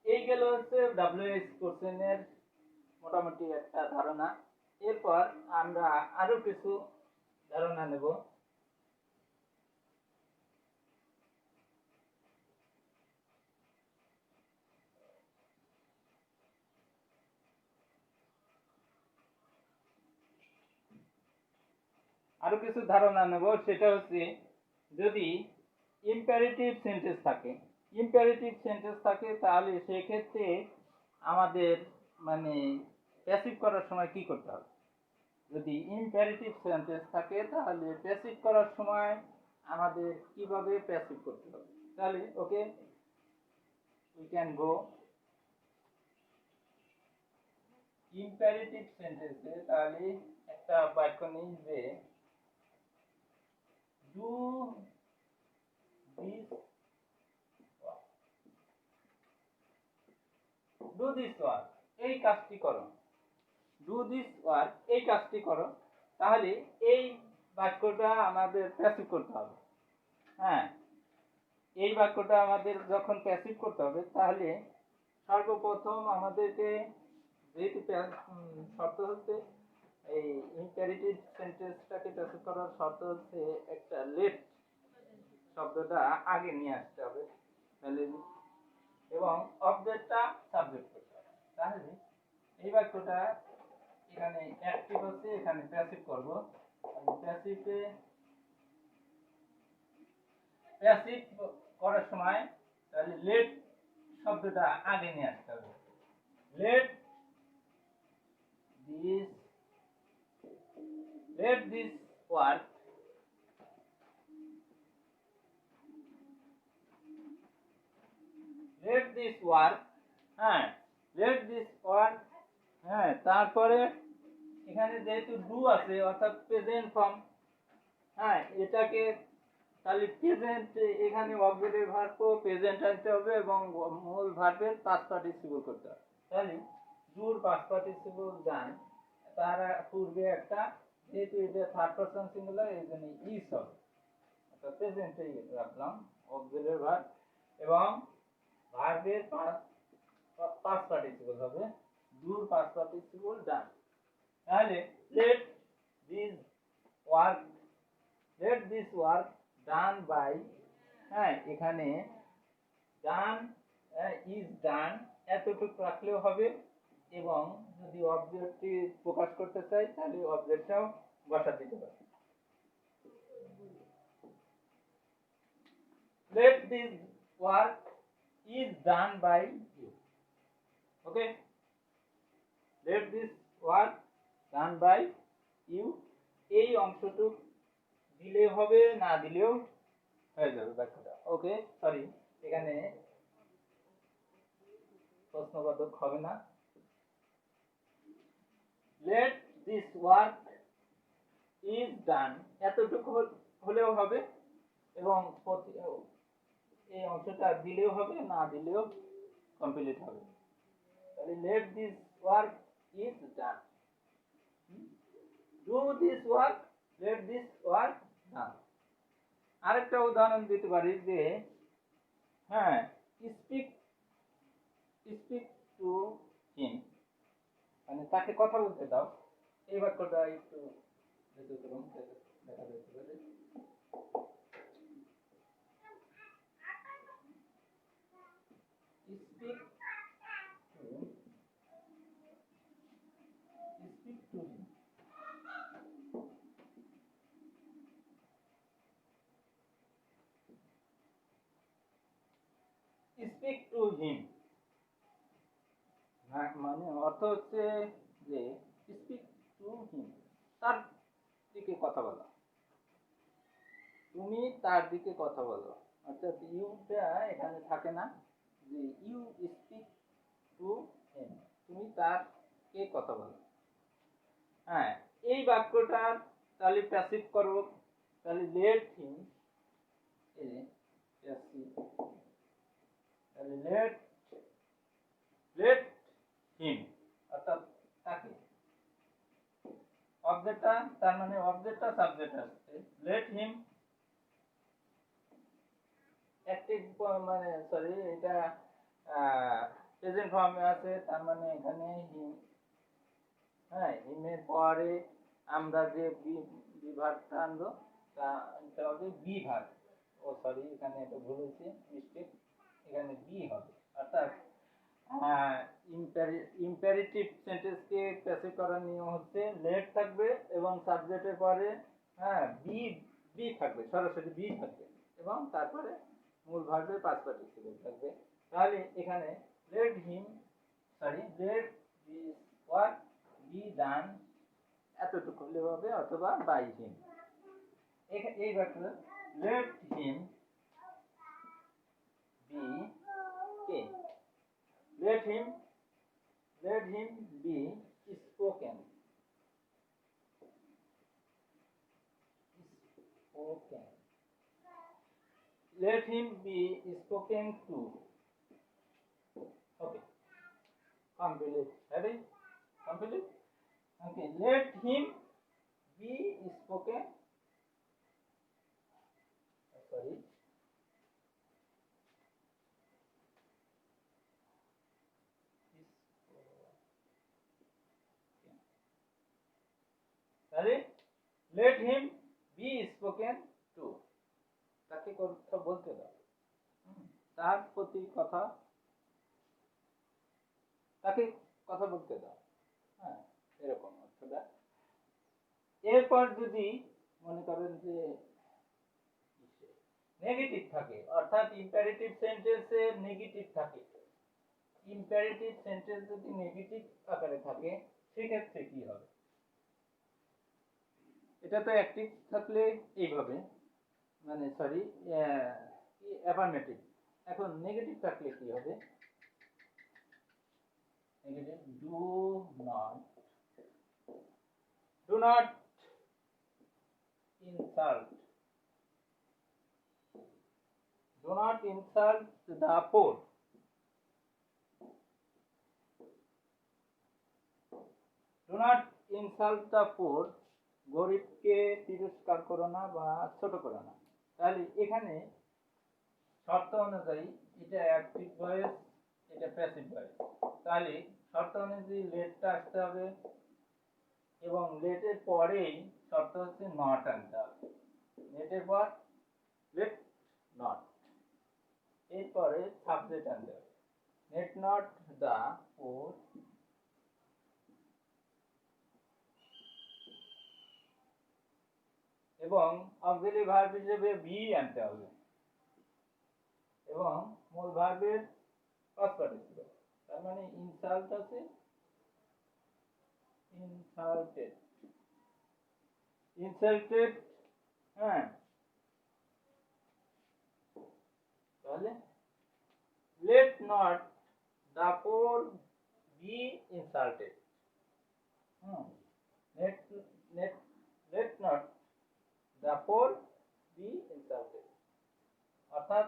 S1: এই গেল হচ্ছে WH কোশ্চেনের মোটামুটি একটা ধারণা। এরপর আমরা আরো কিছু ধারণা নেব। আরো কিছু ধারণা নেব, সেটা হচ্ছে যদি ইম্পারেটিভ সেন্টেন্স থাকে, ইম্পারেটিভ সেন্টেন্স থাকে তাহলে সেক্ষেত্রে আমাদের মানে প্যাসিভ করার সময় কি করতে হবে। যদি ইম্পারেটিভ সেন্টেন্স থাকে তাহলে প্যাসিভ করার সময় আমাদের কিভাবে প্যাসিভ করতে হবে। তাহলে okay we can go imperative সেন্টেন্সে। তাহলে একটা বাক্য নেই যে do this do this work, এই কাজটি করো, ডু দিস ওয়ার্ক, এই কাজটি করো। তাহলে এই বাক্যটা আমাদের প্যাসিভ করতে হবে। হ্যাঁ, এই বাক্যটা আমাদের যখন প্যাসিভ করতে হবে, তাহলে সর্বপ্রথম আমাদেরকে যেহেতু শর্ত হচ্ছে এই ইম্পারেটিভ সেন্টেন্সটাকে প্যাসিভ করার শর্ত হচ্ছে একটা লেট শব্দটা আগে নিয়ে আসতে হবে, তাহলে এবং অবজেক্টটা সাবজেক্ট করতে হবে। তাহলে এই বাক্যটা এখানে অ্যাক্টিভ হচ্ছে, এখানে প্যাসিভ করব। প্যাসিভে প্যাসিভ করার সময় তাহলে লেট শব্দটা আগে নিয়ে আসতে হবে। লেট দিস ওয়ার্ক হ্যাঁ, লেট দিস ওয়ার্ক। হ্যাঁ, তারপরে এখানে যেহেতু ডু আছে অর্থাৎ প্রেজেন্ট ফর্ম, হ্যাঁ এটাকে তাহলে প্রেজেন্ট, এখানে অক্সিলারি ভার্ব প্রেজেন্ট আনতে হবে এবং মূল ভার্বের পাস্ট পার্টিসিপল করতে হবে। তাহলে ডুর পাস্ট পার্টিসিপল ডান, তার পূর্বে একটা, যেহেতু এটা থার্ড পারসন সিঙ্গুলার এই জন্য ইজ হবে, অর্থাৎ প্রেজেন্টেই রাখলাম অক্সিলারি ভার্ব এবং ভার্বের পাস্ট পার্টিসিপল হবে ডুর পাস্ট পার্টিসিপল ডান। তাহলে let this work, let this work done by, হ্যাঁ এখানে ডান ইজ ডান এতটুকু রাখলেও হবে, এবং যদি অবজেক্টটি প্রকাশ করতে চাই তাহলে অবজেক্টটাও বসা দিতে পারে। Let this work is done by you. Okay, let this work done by you, এই অংশটুকু দিলে হবে, না দিলেও হয়ে যাবে বাক্যটা। ওকে, সরি এখানে প্রশ্নবোধক হবে না। লেট দিস ওয়ার্ক ইজ ডান এতটুকু হলেও হবে, এবং এই অংশটা দিলেও হবে, না দিলেও কমপ্লিট হবে। তাহলে let this work is done, do this work, let this work ডান। আরেকটা উদাহরণ দিতে পারি যে হ্যাঁ, স্পিক স্পিক টু হিম, মানে তাকে কথা বলতে দাও। এই বাক্যটা একটু দেখা যেতে পারে। Speak to him. Speak to him মানে অর্থ হচ্ছে যে স্পিক টু হিম, তার দিকে কথা বলা, তুমি তার দিকে কথা বলো, অর্থাৎ ইউটা এখানে থাকে না, যে ইউ স্পিক টু হিম, তুমি তারকে কথা বলো। হ্যাঁ, এই বাক্যটার তাহলে প্যাসিভ করব, তাহলে লেট হিম, তাহলে লেট হিম অর্থাৎ তাকে, অবজেক্টটা তার মানে অবজেক্টটা সাবজেক্ট আসছে, লেট হিম অ্যাক্টিভ মানে সরি এটা প্রেজেন্ট ফর্মে আছে, তার মানে এখানে হিম, হ্যাঁ হিমের পরে আমরা যে বিভাগটা আনবো তা হবে বি ভাগ, ও সরি এখানে একটা ভুল হয়েছে, মিস্টেক, এখানে বি হবে। অর্থাৎ ইম্পারেটিভ সেন্টেন্সকে প্যাসিভ করার নিয়ম হচ্ছে লেট থাকবে এবং সাবজেক্টের পরে হ্যাঁ বি থাকবে, সরাসরি বি থাকবে, এবং তারপরে মূল ভার্বের পাস্ট পার্টিসিপল থাকবে। তাহলে এখানে late this work be done এতটুকু হলে হবে, অথবা বাই হিম। এই বাক্য let him let him be spoken to. Okay, complete. Ready? Complete. Okay, let him be spoken. Sorry. Sorry. Let him be spoken to. তাকে কথা বলতে দাও, তার প্রতি কথা, তাকে কথা বলতে দাও। হ্যাঁ, এরকম অর্থটা। এরপর যদি মনে করেন যে নেগেটিভ থাকে, অর্থাৎ ইম্পারেটিভ সেন্টেন্সে নেগেটিভ থাকে, ইম্পারেটিভ সেন্টেন্স যদি নেগেটিভ আকারে থাকে সেক্ষেত্রে কি হবে? এটা তো অ্যাক্টিভ থাকলে এইভাবে, মানে সরি অ্যাফার্মেটিভ। এখন নেগেটিভ থাকলে কি হবে? Negative do not insult, do not insult the poor. Do not insult the poor. গরিবকে তিরস্কার করো না বা ছোট করো না। তাহলে এখানে শর্ত অনুযায়ী এটা অ্যাক্টিভ ভয়েস, এটা প্যাসিভ ভয়েস। তাহলে শর্ত অনুযায়ী লেটটা আসতে হবে এবং লেটের পরেই শর্ত হচ্ছে নট আনতে হবে। লেটের পর লেট নট, এরপরে সাবজেক্ট আনতে হবে। লেট নট দা পোর, এবং অক্সিলারি ভার্ব হিসেবে বি আনতে হবে এবং মূল ভার্বের পাস্ট পার্টিসিপল। তার মানে ইনসাল্ট আছে, ইনসাল্টেড, ইনসাল্টেড। হ্যাঁ, তাহলে let not the poor be insulted. let let let not the poor be insulted, অর্থাৎ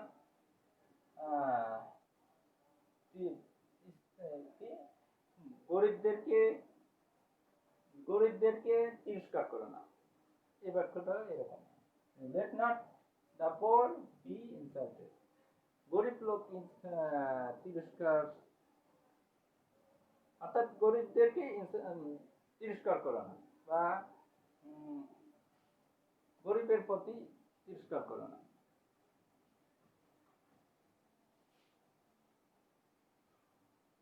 S1: গরিবদেরকে গরিবদেরকে তিরস্কার করো না। এই বাক্যটা এরকম, let not the poor be insulted, গরিব লোক তিরস্কার, অর্থাৎ গরিবদেরকে তিরস্কার করো না বা গরিবের প্রতি তিরস্কার করো না।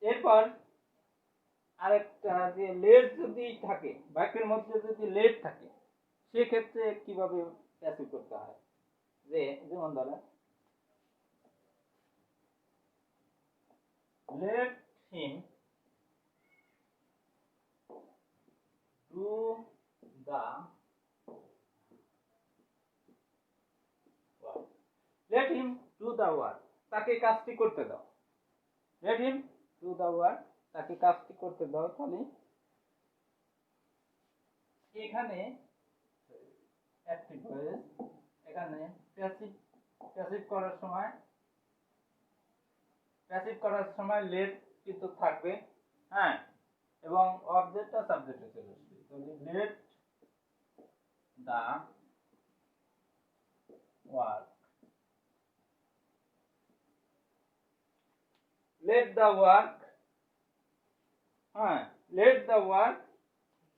S1: এরপর আরেকটা, যে লেট যদি থাকে বাক্যের মধ্যে, যদি লেট থাকে সেক্ষেত্রে কিভাবে প্যাসিভ করতে হয়? যে যেমন ধরেন let him do the work, let him do the work, তাকে কাজটি করতে দাও। let him do the work, তাকে কাজটি করতে দাও। তাহলে এখানে অ্যাক্টিভ ভয়েস, এখানে প্যাসিভ, প্যাসিভ করার সময় লেট কিন্তু থাকবে। হ্যাঁ, এবং অবজেক্টটা সাবজেক্টে চলে আসবে। তাহলে let the work, let the work, হ্যাঁ, let the work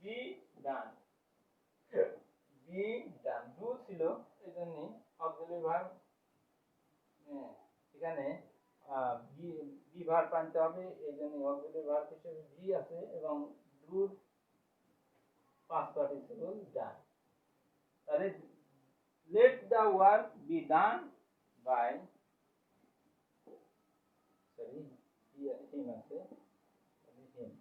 S1: be done, be done, do ছিল এজন্য অক্সিলারি ভার্ব, এখানে বি ভার্ব আনতে হবে, এজন্য অক্সিলারি ভার্ব হিসেবে বি আছে এবং ডুর পাস্ট পার্টিসিপল ডান। তাহলে let the work be done by, sorry him আছে, him,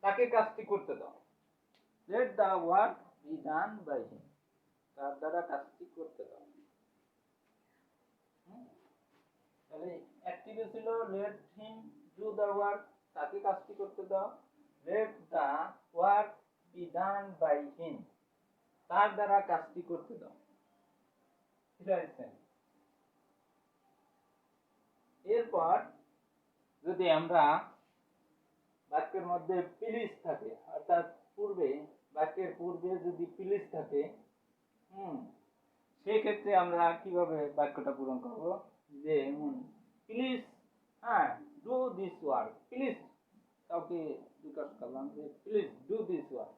S1: তাকে কাজটি করতে দাও। let the work be done by him, তার দ্বারা কাজটি করতে দাও। তাহলে অ্যাক্টিভ ছিল let him do the work, তাকে কাজটি করতে দাও। let the work be done by him, তার দ্বারা কাজটি করতে দাও। এটা সেম। এরপর যদি আমরা বাক্যের মধ্যে প্লিজ থাকে, অর্থাৎ বাক্যের পূর্বে যদি প্লিজ থাকে, সেক্ষেত্রে আমরা কিভাবে বাক্যটা পূরণ করব? যে প্লিজ, হ্যাঁ, ডু দিস ওয়ার্ক, প্লিজ কাউকে রিকোয়েস্ট করলাম যে প্লিজ ডু দিস ওয়ার্ক,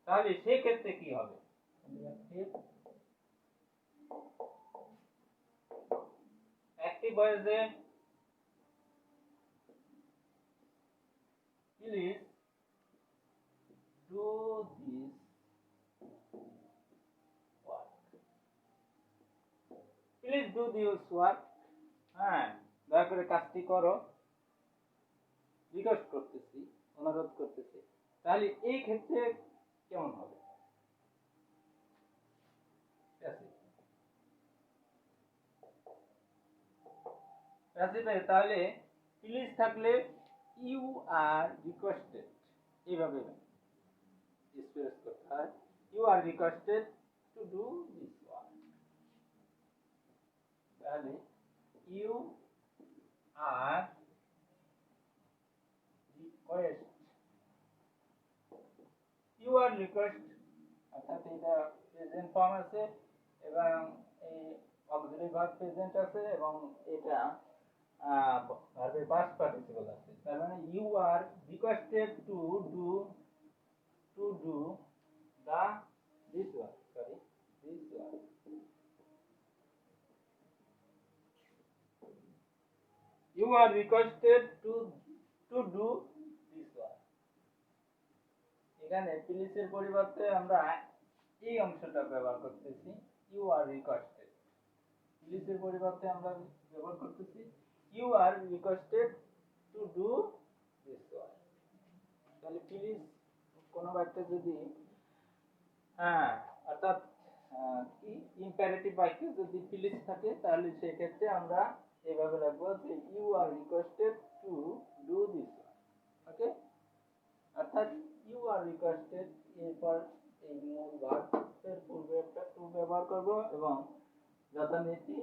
S1: তাহলে সেক্ষেত্রে কি হবে? অ্যাক্টিভ ভয়েসে please do this work, please do this work, হ্যাঁ, দয়া করে কাজটি করো, রিকোয়েস্ট করতেছি, অনুরোধ করতেছি। তাহলে এই ক্ষেত্রে কেমন হবে? তাহলে প্লিজ থাকলে ইউ আর রিকোয়েস্টেড, এইভাবে এক্সপ্রেস করতে হয়, you are requested to do this work. তাহলে you are request, you are request, অর্থাৎ এটা প্রেজেন্ট ফর্ম আছে এবং এই অক্সিলারি ভার্ব প্রেজেন্ট আছে এবং এটা ভার্বের পাস্ট পার্টিসিপল আছে। তার মানে you are requested to do the this work, sorry, this work. You are requested to do this work. এখানে প্লিজের পরিবর্তে আমরা এই অংশটা ব্যবহার করতেছি, ইউ আর রিকোয়েস্টেড। প্লিজের পরিবর্তে আমরা ব্যবহার করতেছি you are requested to do this work. তাহলে প্লিজ কোনো বাক্যে যদি অর্থাৎ কি ইম্পারেটিভ বাক্যে যদি প্লিজ থাকে, তাহলে সেক্ষেত্রে আমরা এভাবে রাখবো যে you are requested to do this work. Okay, অর্থাৎ ইউ আর রিকোয়েস্টেড, এরপর এই মূল ভার্বের পূর্বে একটা টু ব্যবহার করব এবং যথারীতি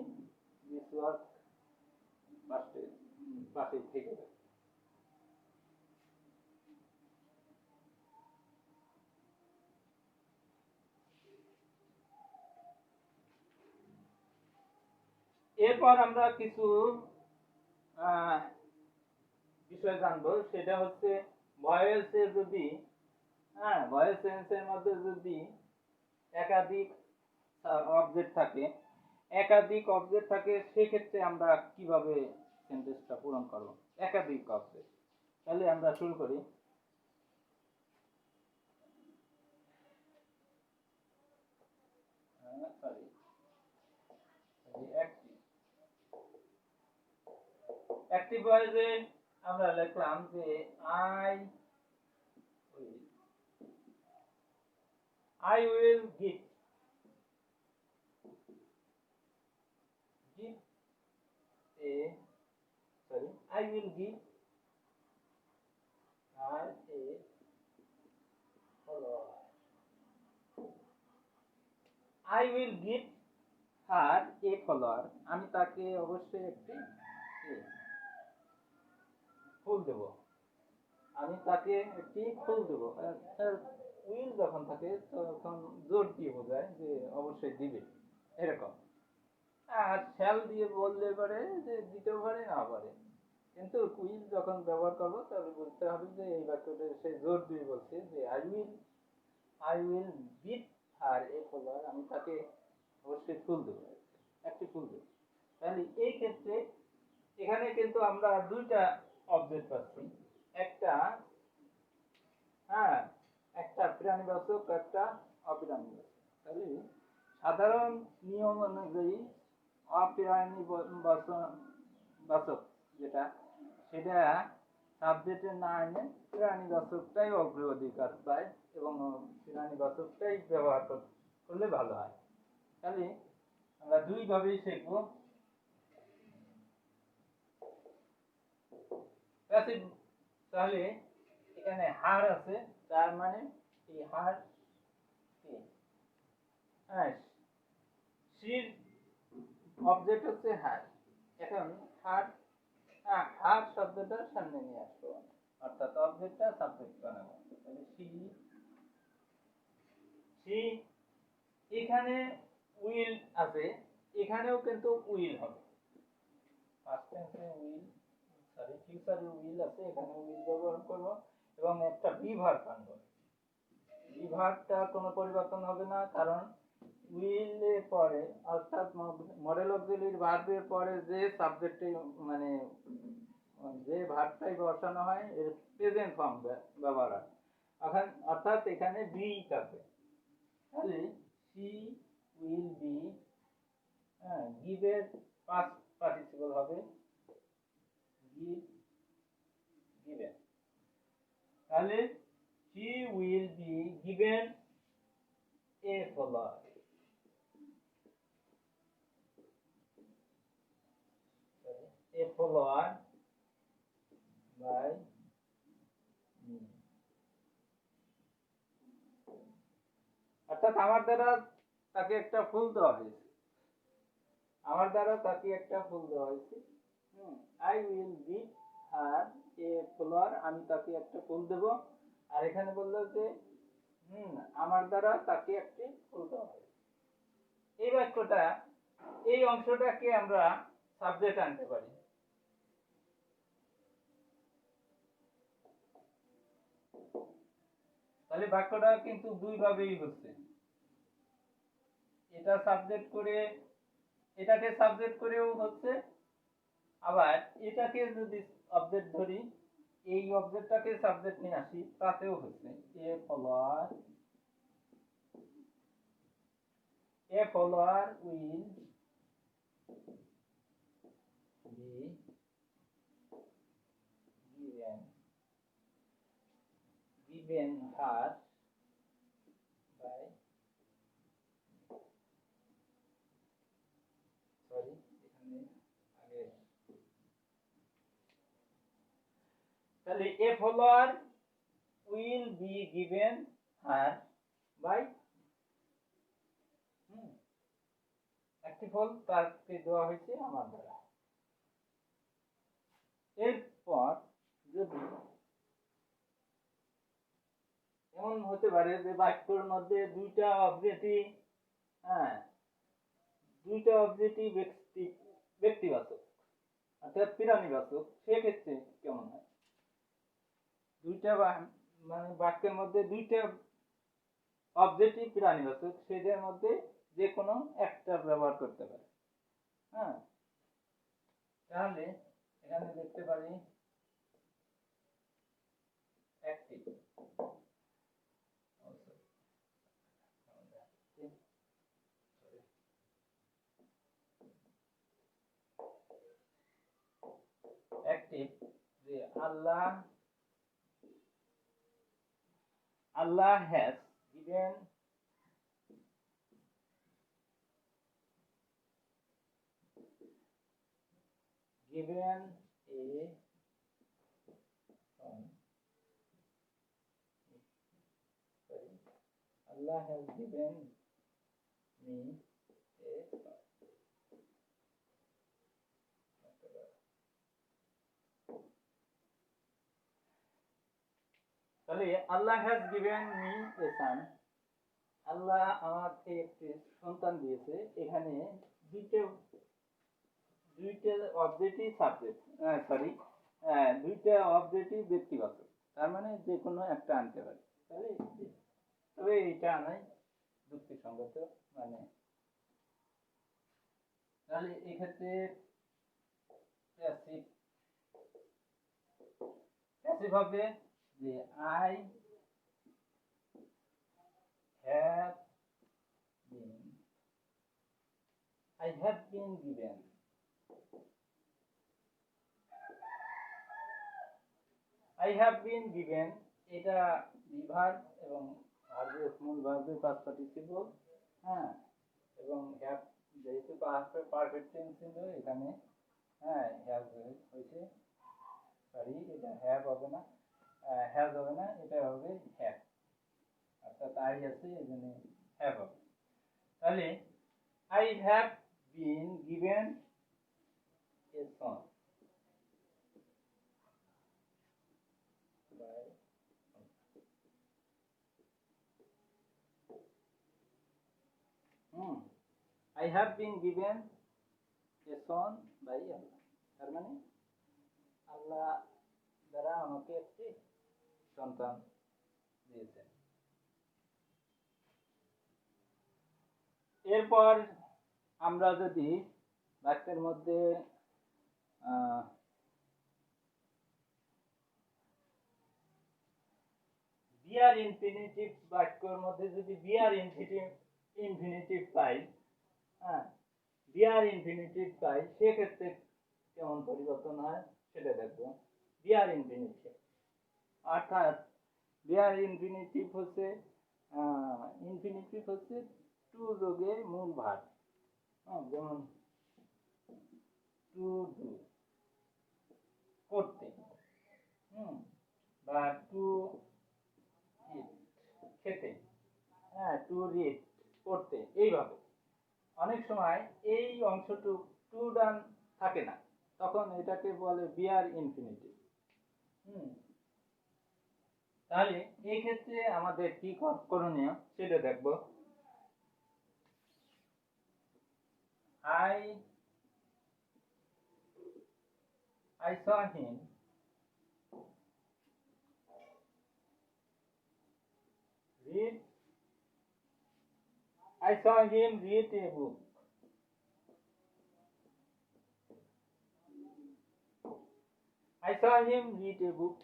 S1: দিস ওয়ার্ক পাশে থেকে যাবে। এরপর আমরা কিছু বিষয় জানবো, সেটা হচ্ছে ভয়েসে যদি ভয়েস সেন্সের মধ্যে যদি একাধিক অবজেক্ট থাকে, সেক্ষেত্রে আমরা কিভাবে সেন্টেন্সটা পূরণ করব? একাধিক অবজেক্ট, তাহলে আমরা শুরু করি। অ্যাক্টিভ ভয়েসে আমরা লিখলাম যে I will give I will give her a follower. I will give her a follower. আমি তাকে অবশ্যই একটি ফুল দেব, আমি তাকে একটি ফুল দেব। উইল যখন থাকে তখন জোর দিয়ে বোঝায় যে অবশ্যই দিবে, এরকম। আর শ্যাল দিয়ে বললে পারে যে দিতেও পারে না পারে, কিন্তু উইল যখন ব্যবহার করবো তাহলে বুঝতে হবে যে এই বাক্যটা সে জোর দিয়ে বলছে যে I will give her A follower, আমি তাকে অবশ্যই ফুল দেবো, একটি ফুল দেবো। তাহলে এই ক্ষেত্রে এখানে কিন্তু আমরা দুইটা অবজেক্ট পাচ্ছি, একটা একটা প্রাণীবাচক, একটা অপ্রাণীবাচক। তাহলে সাধারণ নিয়ম অনুযায়ী অপ্রাণীবাচক যেটা, সেটা সাবজেক্টে না এনে প্রাণীবাচকটাই অগ্রাধিকার পায় এবং প্রাণীবাচকটাই ব্যবহার করলে ভালো হয়। তাহলে আমরা দুইভাবেই শিখব। তাহলে এখানে হার আছে, তার মানে এই হার অবজেক্ট হচ্ছে হ্যাড। এখন হ্যাড, হ্যাড শব্দটা সামনে নিয়ে আসবো, অর্থাৎ অবজেক্টটা সাবজেক্ট বানাবো। তাহলে সি, এখানে উইল আছে, এখানেও কিন্তু উইল হবে। ফার্স্ট টেন্সে উইল, সরি ফিউচারে উইল আছে, এখানে উইল ব্যবহার করব এবং একটা বি ভার্ব আনবো। বি ভার্বটা কোনো পরিবর্তন হবে না, কারণ উইলের পরে অর্থাৎ মডেল অক্সিলারি ভার্বের পরে যে সাবজেক্টে মানে যে ভার্বটাই বসানো হয় এর প্রেজেন্ট ফর্ম ব্যবহার হয়। এখন অর্থাৎ এখানে বি থাকবে। তাহলে সি উইল বি, গিভের পাস্ট পার্টিসিপল হবে গিভ, গিভেন। তাহলে she will be given a follower, a follower by me, অর্থাৎ আমার দ্বারা তাকে একটা ফুল দেওয়া হয়েছে, আমার দ্বারা তাকে একটা ফুল দেওয়া হয়েছে। I will give her a flower, আমি তাকে একটা ফুল দেব। আর এখানে বললো যে আমার দ্বারা তাকে একটি ফুল দেওয়া হয়েছে। এই বাক্যটা, এই অংশটাকে আমরা সাবজেক্ট আনতে পারি। তাহলে বাক্যটা কিন্তু দুই ভাবেই হচ্ছে, এটা সাবজেক্ট করে, এটাকে সাবজেক্ট করেও হচ্ছে, আবার এটাকে যদি অবজেক্ট ধরি, এই অবজেক্টটাকে সাবজেক্ট নিয়ে আসি, তাতেও হচ্ছে। A follower will be given her by, sorry এখানে আগে, তাহলে a follower will be given her by, একটি ফল তাকে দেওয়া হয়েছে আমার দ্বারা। এরপর যদি এমন হতে পারে যে বাক্যের মধ্যে দুইটা অবজেক্টই, দুইটা অবজেক্টই ব্যক্তিবাচক অর্থাৎ প্রাণীবাচক, সেক্ষেত্রে কেমন হয়? দুইটা মানে বাক্যের মধ্যে দুইটা অবজেক্টই প্রাণীবাচক, সেদের মধ্যে যে কোনো একটা ব্যবহার করতে পারে। তাহলে এখানে দেখতে পারি অ্যাক্টিভ, অ্যাক্টিভ যে Allah has given a son, sorry, Allah has given me a son. তাহলে আল্লাহ হ্যাজ গিভেন মি এ সান, আল্লাহ আমাকে একটি সন্তান দিয়েছে। এখানে দুইটা অবজেক্টই সাবজেক্ট, সরি দুইটা অবজেক্টই ব্যক্তিবাচক, তার মানে যে কোনো একটা আনতে পারি। তাহলে তবে এটা আনাই যুক্তিসঙ্গত, মানে তাহলে এক্ষেত্রে প্যাসিভ, প্যাসিভ হবে যে I have been given, I have been given, এটা ভার্ব এবং ভার্বের মূল ভার্বের পাস্ট পার্টিসিপল, এবং হ্যাভ যেহেতু পারফেক্ট টেন্স ছিল এখানে, হ্যাভ হয়েছে, সরি এটা হ্যাভ হবে না, হ্যাজ হবে না, এটা হবে হ্যাভ, অর্থাৎ আই আছে এই জন্য হ্যাভ হবে। তাহলে I have been given a son. I have been given a son by Allah. তার মানে আল্লাহ দ্বারা আমাকে একটি সন্তান দিয়েছেন। এরপর আমরা যদি বাক্যের মধ্যে বিয়ার ইনফিনিটিভ বাক্যের মধ্যে যদি বিয়ার ইনফিনিটিভ পাই, বিয়ার ইনফিনিটিভ পাই, সেক্ষেত্রে কেমন পরিবর্তন হয় সেটা দেখবো। বিয়ার ইনফিনিটিভ অর্থাৎ বিয়ার ইনফিনিটিভ হচ্ছে টু যোগের মূল ভাগ, যেমন টু ডু করতে, বা টু ইট খেতে, টু রিড পড়তে। এইভাবে অনেক সময় এই অংশটুকু টু ডান থাকে না, তখন এটাকে বলে বিয়ার ইনফিনিটিভ। তাহলে এই ক্ষেত্রে আমাদের কি করণীয় সেটা দেখব। I saw him read a book. I saw him read a book.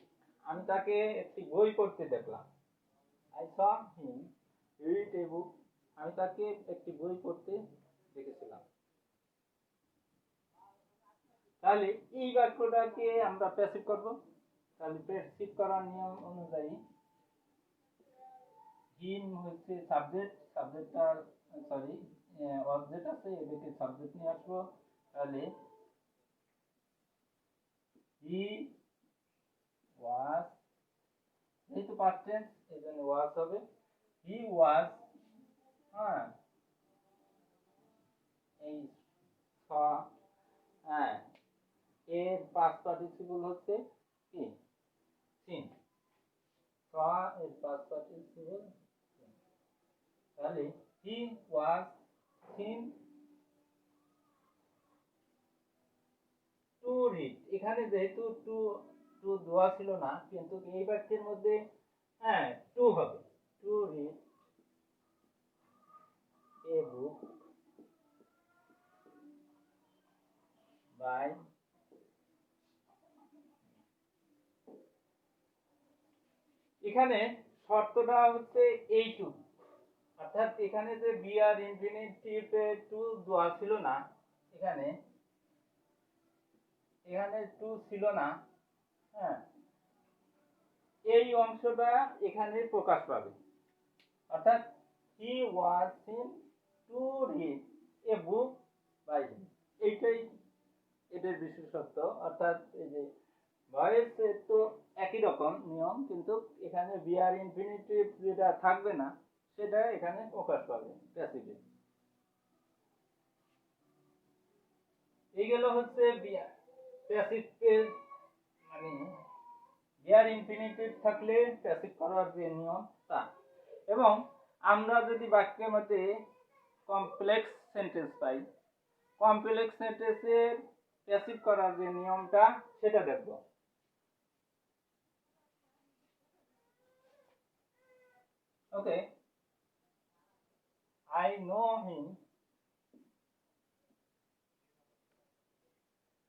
S1: আমি তাকে একটি বই পড়তে দেখলাম। I saw him read a book. আমি তাকে একটি বই পড়তে দেখেছিলাম। তাহলে এই বাক্যটাকে আমরা প্যাসিভ করব। তাহলে প্যাসিভ করার নিয়ম অনুযায়ী হিম হচ্ছে সাবজেক্ট, সাবজেক্টটার অবজেক্ট আছে, এটাকে সাবজেক্ট নিয়ে আসবো। তাহলে হি ওয়াজ, যেহেতু পাস্ট টেন্স এই জন্য ওয়াজ হবে। হি ওয়াজ, এই এর পাস্ট পার্টিসিপল হচ্ছে কি সিন, এর পাস্ট পার্টিসিপল। তাহলে he was seen to read. এখানে যেহেতু টু দেওয়া ছিল না, কিন্তু এই বাক্যের মধ্যে টু হবে। To read a book by, এখানে শর্তটা হচ্ছে এইটুকু, অর্থাৎ এখানে যে বিআর ইনফিনিটিভে টু দেওয়া ছিল না, এখানে টু ছিল না, এই অংশটা এখানে প্রকাশ পাবে। অর্থাৎ he was seen to read a book by him, এইটাই এটার বিশেষত্ব। অর্থাৎ এই যে ভয়েস তো একই রকম নিয়ম, কিন্তু এখানে বিআর ইনফিনিটিভ যেটা থাকবে না সেটা এখানে প্রকাশ পাবে প্যাসিভে। এইগুলো হচ্ছে প্যাসিভ, মানে বিআর ইনফিনিটিভ থাকলে প্যাসিভ করার যে নিয়ম তা। এবং আমরা যদি বাক্যের মধ্যে কমপ্লেক্স সেন্টেন্স পাই, কমপ্লেক্স সেন্টেন্সের প্যাসিভ করার যে নিয়মটা সেটা দেখব। ওকে, I know him,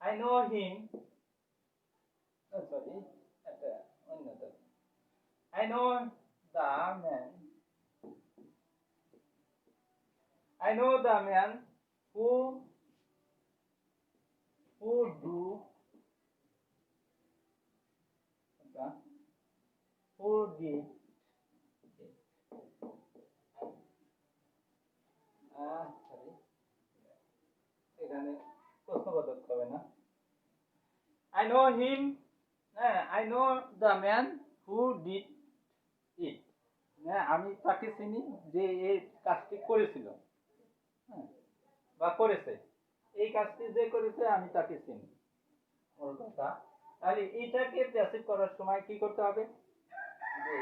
S1: I know him, sorry, I know the man, I know the man who do, who did, এখানে প্রশ্নবোধক হবে না। I know him, I know the man who did it. আমি তাকে চিনি যে এই কাজটি করেছিল বা করেছে। এই কাজটি যে করেছে আমি তাকে চিনি, ওর কথা। তাহলে এটাকে প্যাসিভ করার সময় কি করতে হবে, যে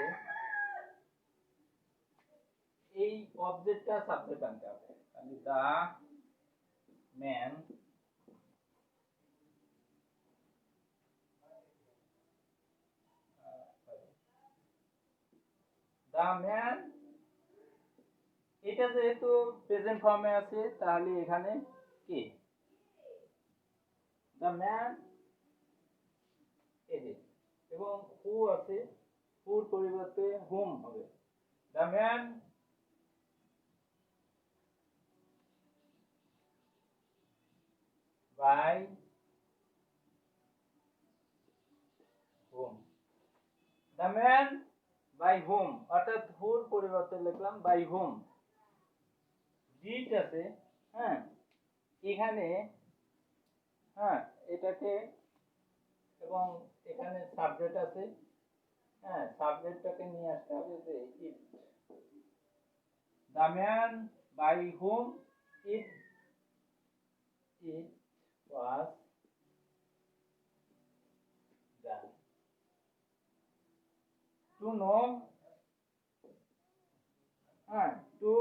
S1: এই অবজেক্টটা সাবজেক্ট আনতে হবে। তাহলে দা ম্যান দা ম্যান, এটা যেহেতু প্রেজেন্ট ফর্মে আছে তাহলে এখানে কি দা ম্যান এজে, এবং হু আছে, হুর পরিবর্তে হুম হবে। The man by whom, the man by whom, অর্থাৎ হুর পরিবর্তে লিখলাম বাই হুম। ডিড আছে, হ্যাঁ এখানে, হ্যাঁ এটাকে, এবং এখানে সাবজেক্ট আছে, হ্যাঁ সাবজেক্টটাকে নিয়ে আসতে হবে যে ইট, the man by whom it was done. To know, to,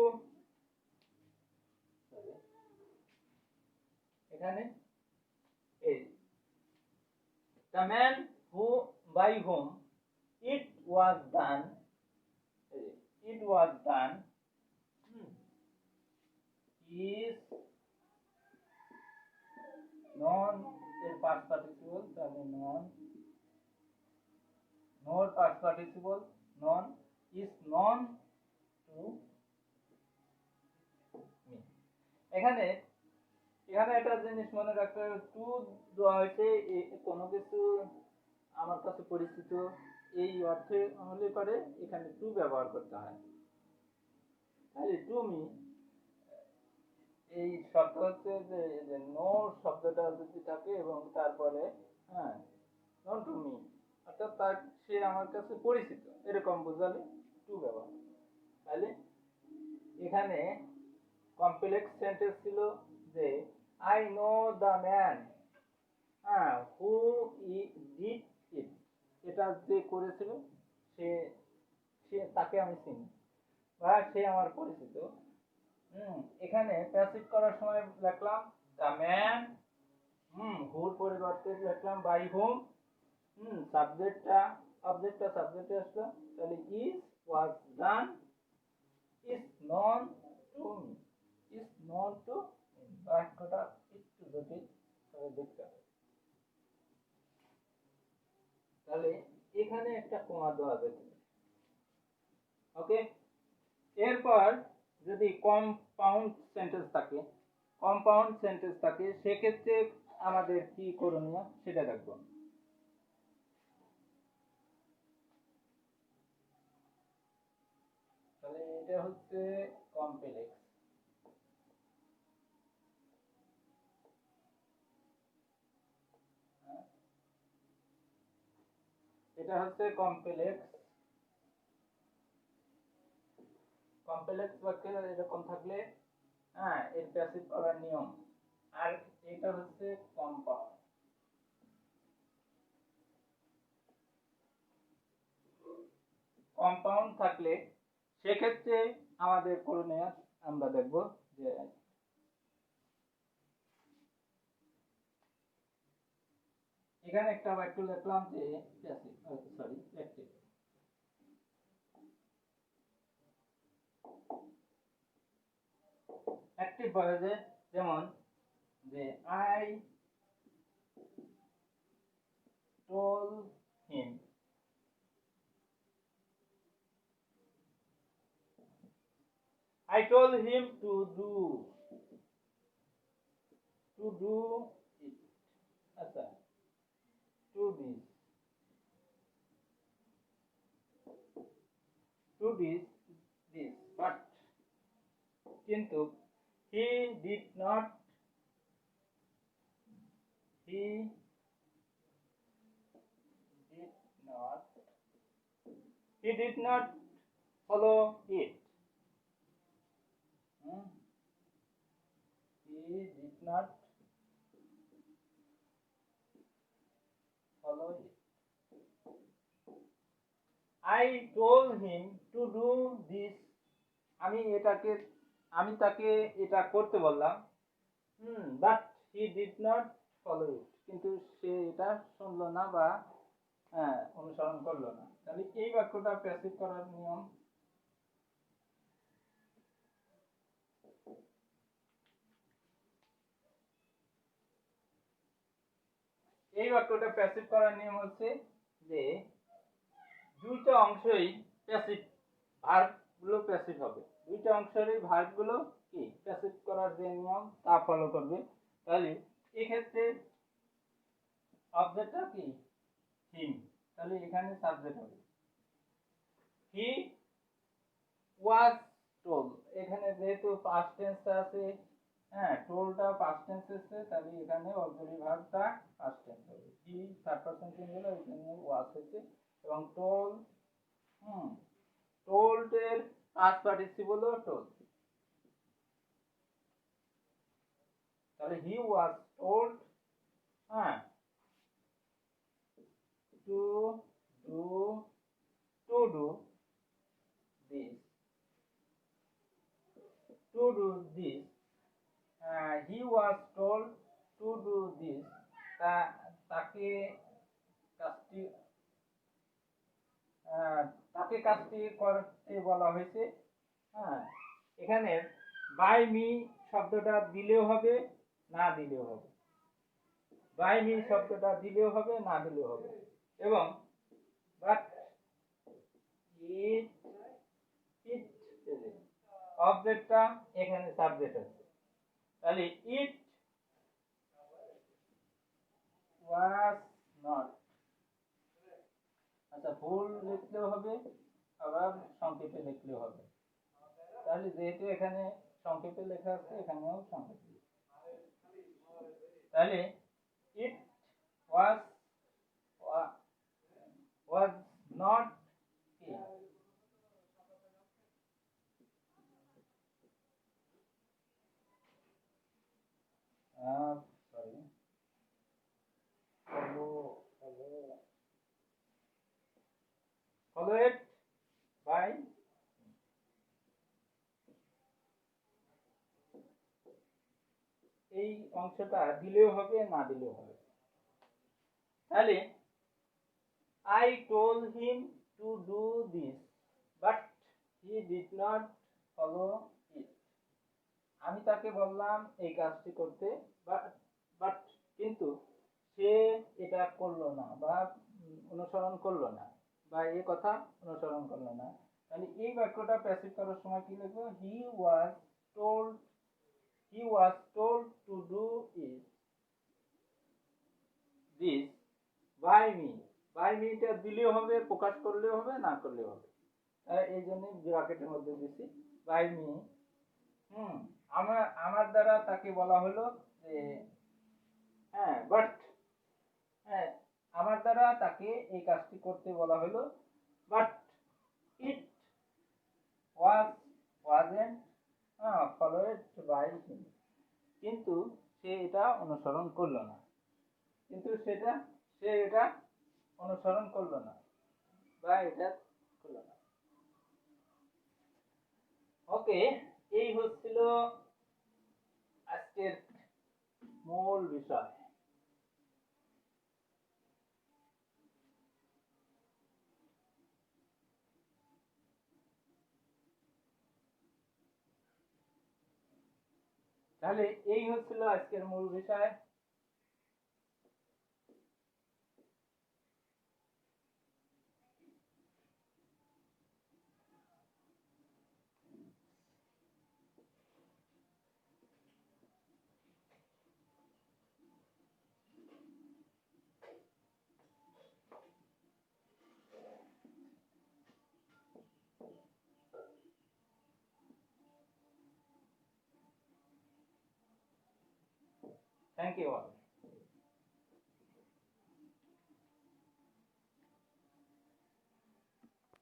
S1: এখানে এই the man who by whom it was done, it was done is known, এর past participle, তাহলে known, known past participle, known is known to me। এখানে এখানে একটা জিনিস মনে রাখতে হবে, টু দেওয়া হয়েছে কোনো কিছু আমার কাছে পরিচিত এই অর্থে হলে পরে এখানে টু ব্যবহার করতে হয়। তাহলে টু মি, এই শব্দ হচ্ছে যে নো শব্দটা যদি থাকে এবং তারপরে হ্যাঁ নন টু মি, অর্থাৎ তার সে আমার কাছে পরিচিত, এরকম বোঝালে টু ব্যবহার। তাহলে এখানে কমপ্লেক্স সেন্টেন্স ছিল যে I know the man who did it, এটা যে করেছিল সে সে তাকে আমি চিনি বা সে আমার পরিচিত। এখানে প্যাসিভ করার সময় লিখলাম দ্য ম্যান, হুর পরিবর্তে লিখলাম বাই হুম, সাবজেক্টটা অবজেক্টটা সাবজেক্টে আসলো, তাহলে is was done is known to me, is known to বাক্যটা একটু জটিল, তবে দেখতে হবে। তাহলে এখানে একটা কমা দেওয়া যেতে পারে, ওকে। এরপর যদি কম্পাউন্ড সেন্টেন্স থাকে সেক্ষেত্রে আমাদের কি করণীয় সেটা দেখবো। তাহলে এটা হচ্ছে কমপ্লেক্স, এটা হচ্ছে কমপ্লেক্স বাক্যে এরকম থাকলে এর প্যাসিভ করার নিয়ম। আর এটা হচ্ছে কম্পাউন্ড থাকলে সেক্ষেত্রে আমাদের করণীয় আমরা দেখব যে এখানে একটা বাক্য লিখলাম যে প্যাসিভ, সরি অ্যাক্টিভ, অ্যাক্টিভ ভয়েসে যেমন যে I told him, I told him to do it, আচ্ছা to this but কিন্তু he did not he did not follow it, he did not follow it. I told him to do this. আমি তাকে এটা করতে বললাম, but he did not follow ইট, কিন্তু সে এটা শুনলো না বা অনুসরণ করলো না। তাহলে এই বাক্যটা প্যাসিভ করার নিয়ম। এই বাক্যটা প্যাসিভ করার নিয়ম হচ্ছে যে দুইটা অংশই প্যাসিভ, ভার্ব গুলো প্যাসিভ হবে, দুইটা অংশেরই ভার্ব গুলো কি প্যাসিভ করার যে নিয়ম তা ফলো করবে। তাহলে এক্ষেত্রে অবজেক্টটা কি হিম, তাহলে এখানে সাবজেক্ট হবে হি ওয়াজ টোল্ড। এখানে যেহেতু পাস্ট টেন্সটা আছে, টোলটা পাস্ট টেন্স এসেছে, তাহলে এখানে অক্সিলারি ভার্বটা পাস্ট টেন্স হবে। হি থার্ড পারসন সিঙ্গুলার, এখানে ওয়াজ হচ্ছে, এবং টোল্ড এর পাস্ট পার্টিসিপল হলো টোল্ড। তাহলে he was told to do this, to do this. He was told to do this. তাকে কাজটি করতে বলা হয়েছে। এখানে বাই মি শব্দটা দিলেও হবে, না দিলেও হবে। বাই মি শব্দটা দিলেও হবে, না দিলেও হবে। এবং বাট ইট অবজেক্টটা এখানে সাবজেক্ট আছে, তাহলে ইট ওয়াজ নট। আচ্ছা, ফুল লিখলেও হবে, আবার সংক্ষেপে লিখলেও হবে। তাহলে যেহেতু এখানে সংক্ষেপে লেখা আছে, এখানেও সংক্ষেপে, তাহলে ইট ওয়াজ নট followed by এই অংশটা দিলেও হবে, না দিলেও হবে। তাহলে I told him to do this, but he did not follow it. আমি তাকে বললাম এই কাজটি করতে, বাট কিন্তু সে এটা করলো না বা অনুসরণ করলো না, বা এই কথা অনুসরণ করলো না। তাহলে এই বাক্যটা প্যাসিভ করার সময় কি লিখবো? He was told to do this by me. By me টা দিলেও হবে, প্রকাশ করলেও হবে, না করলেও হবে। এই জন্য ব্র্যাকেটের মধ্যে দিছি বাই মি। আমার দ্বারা তাকে বলা হলো যে বাট আমার দ্বারা তাকে এই কাজটি করতে বলা হলো, but it wasn't followed by him, কিন্তু সে এটা অনুসরণ করলো না, সে এটা অনুসরণ করলো না বা এটা করলো না। ওকে, এই হচ্ছিল আজকের মূল বিষয়। তাহলে এই হচ্ছিল আজকের মূল বিষয়। Thank you all.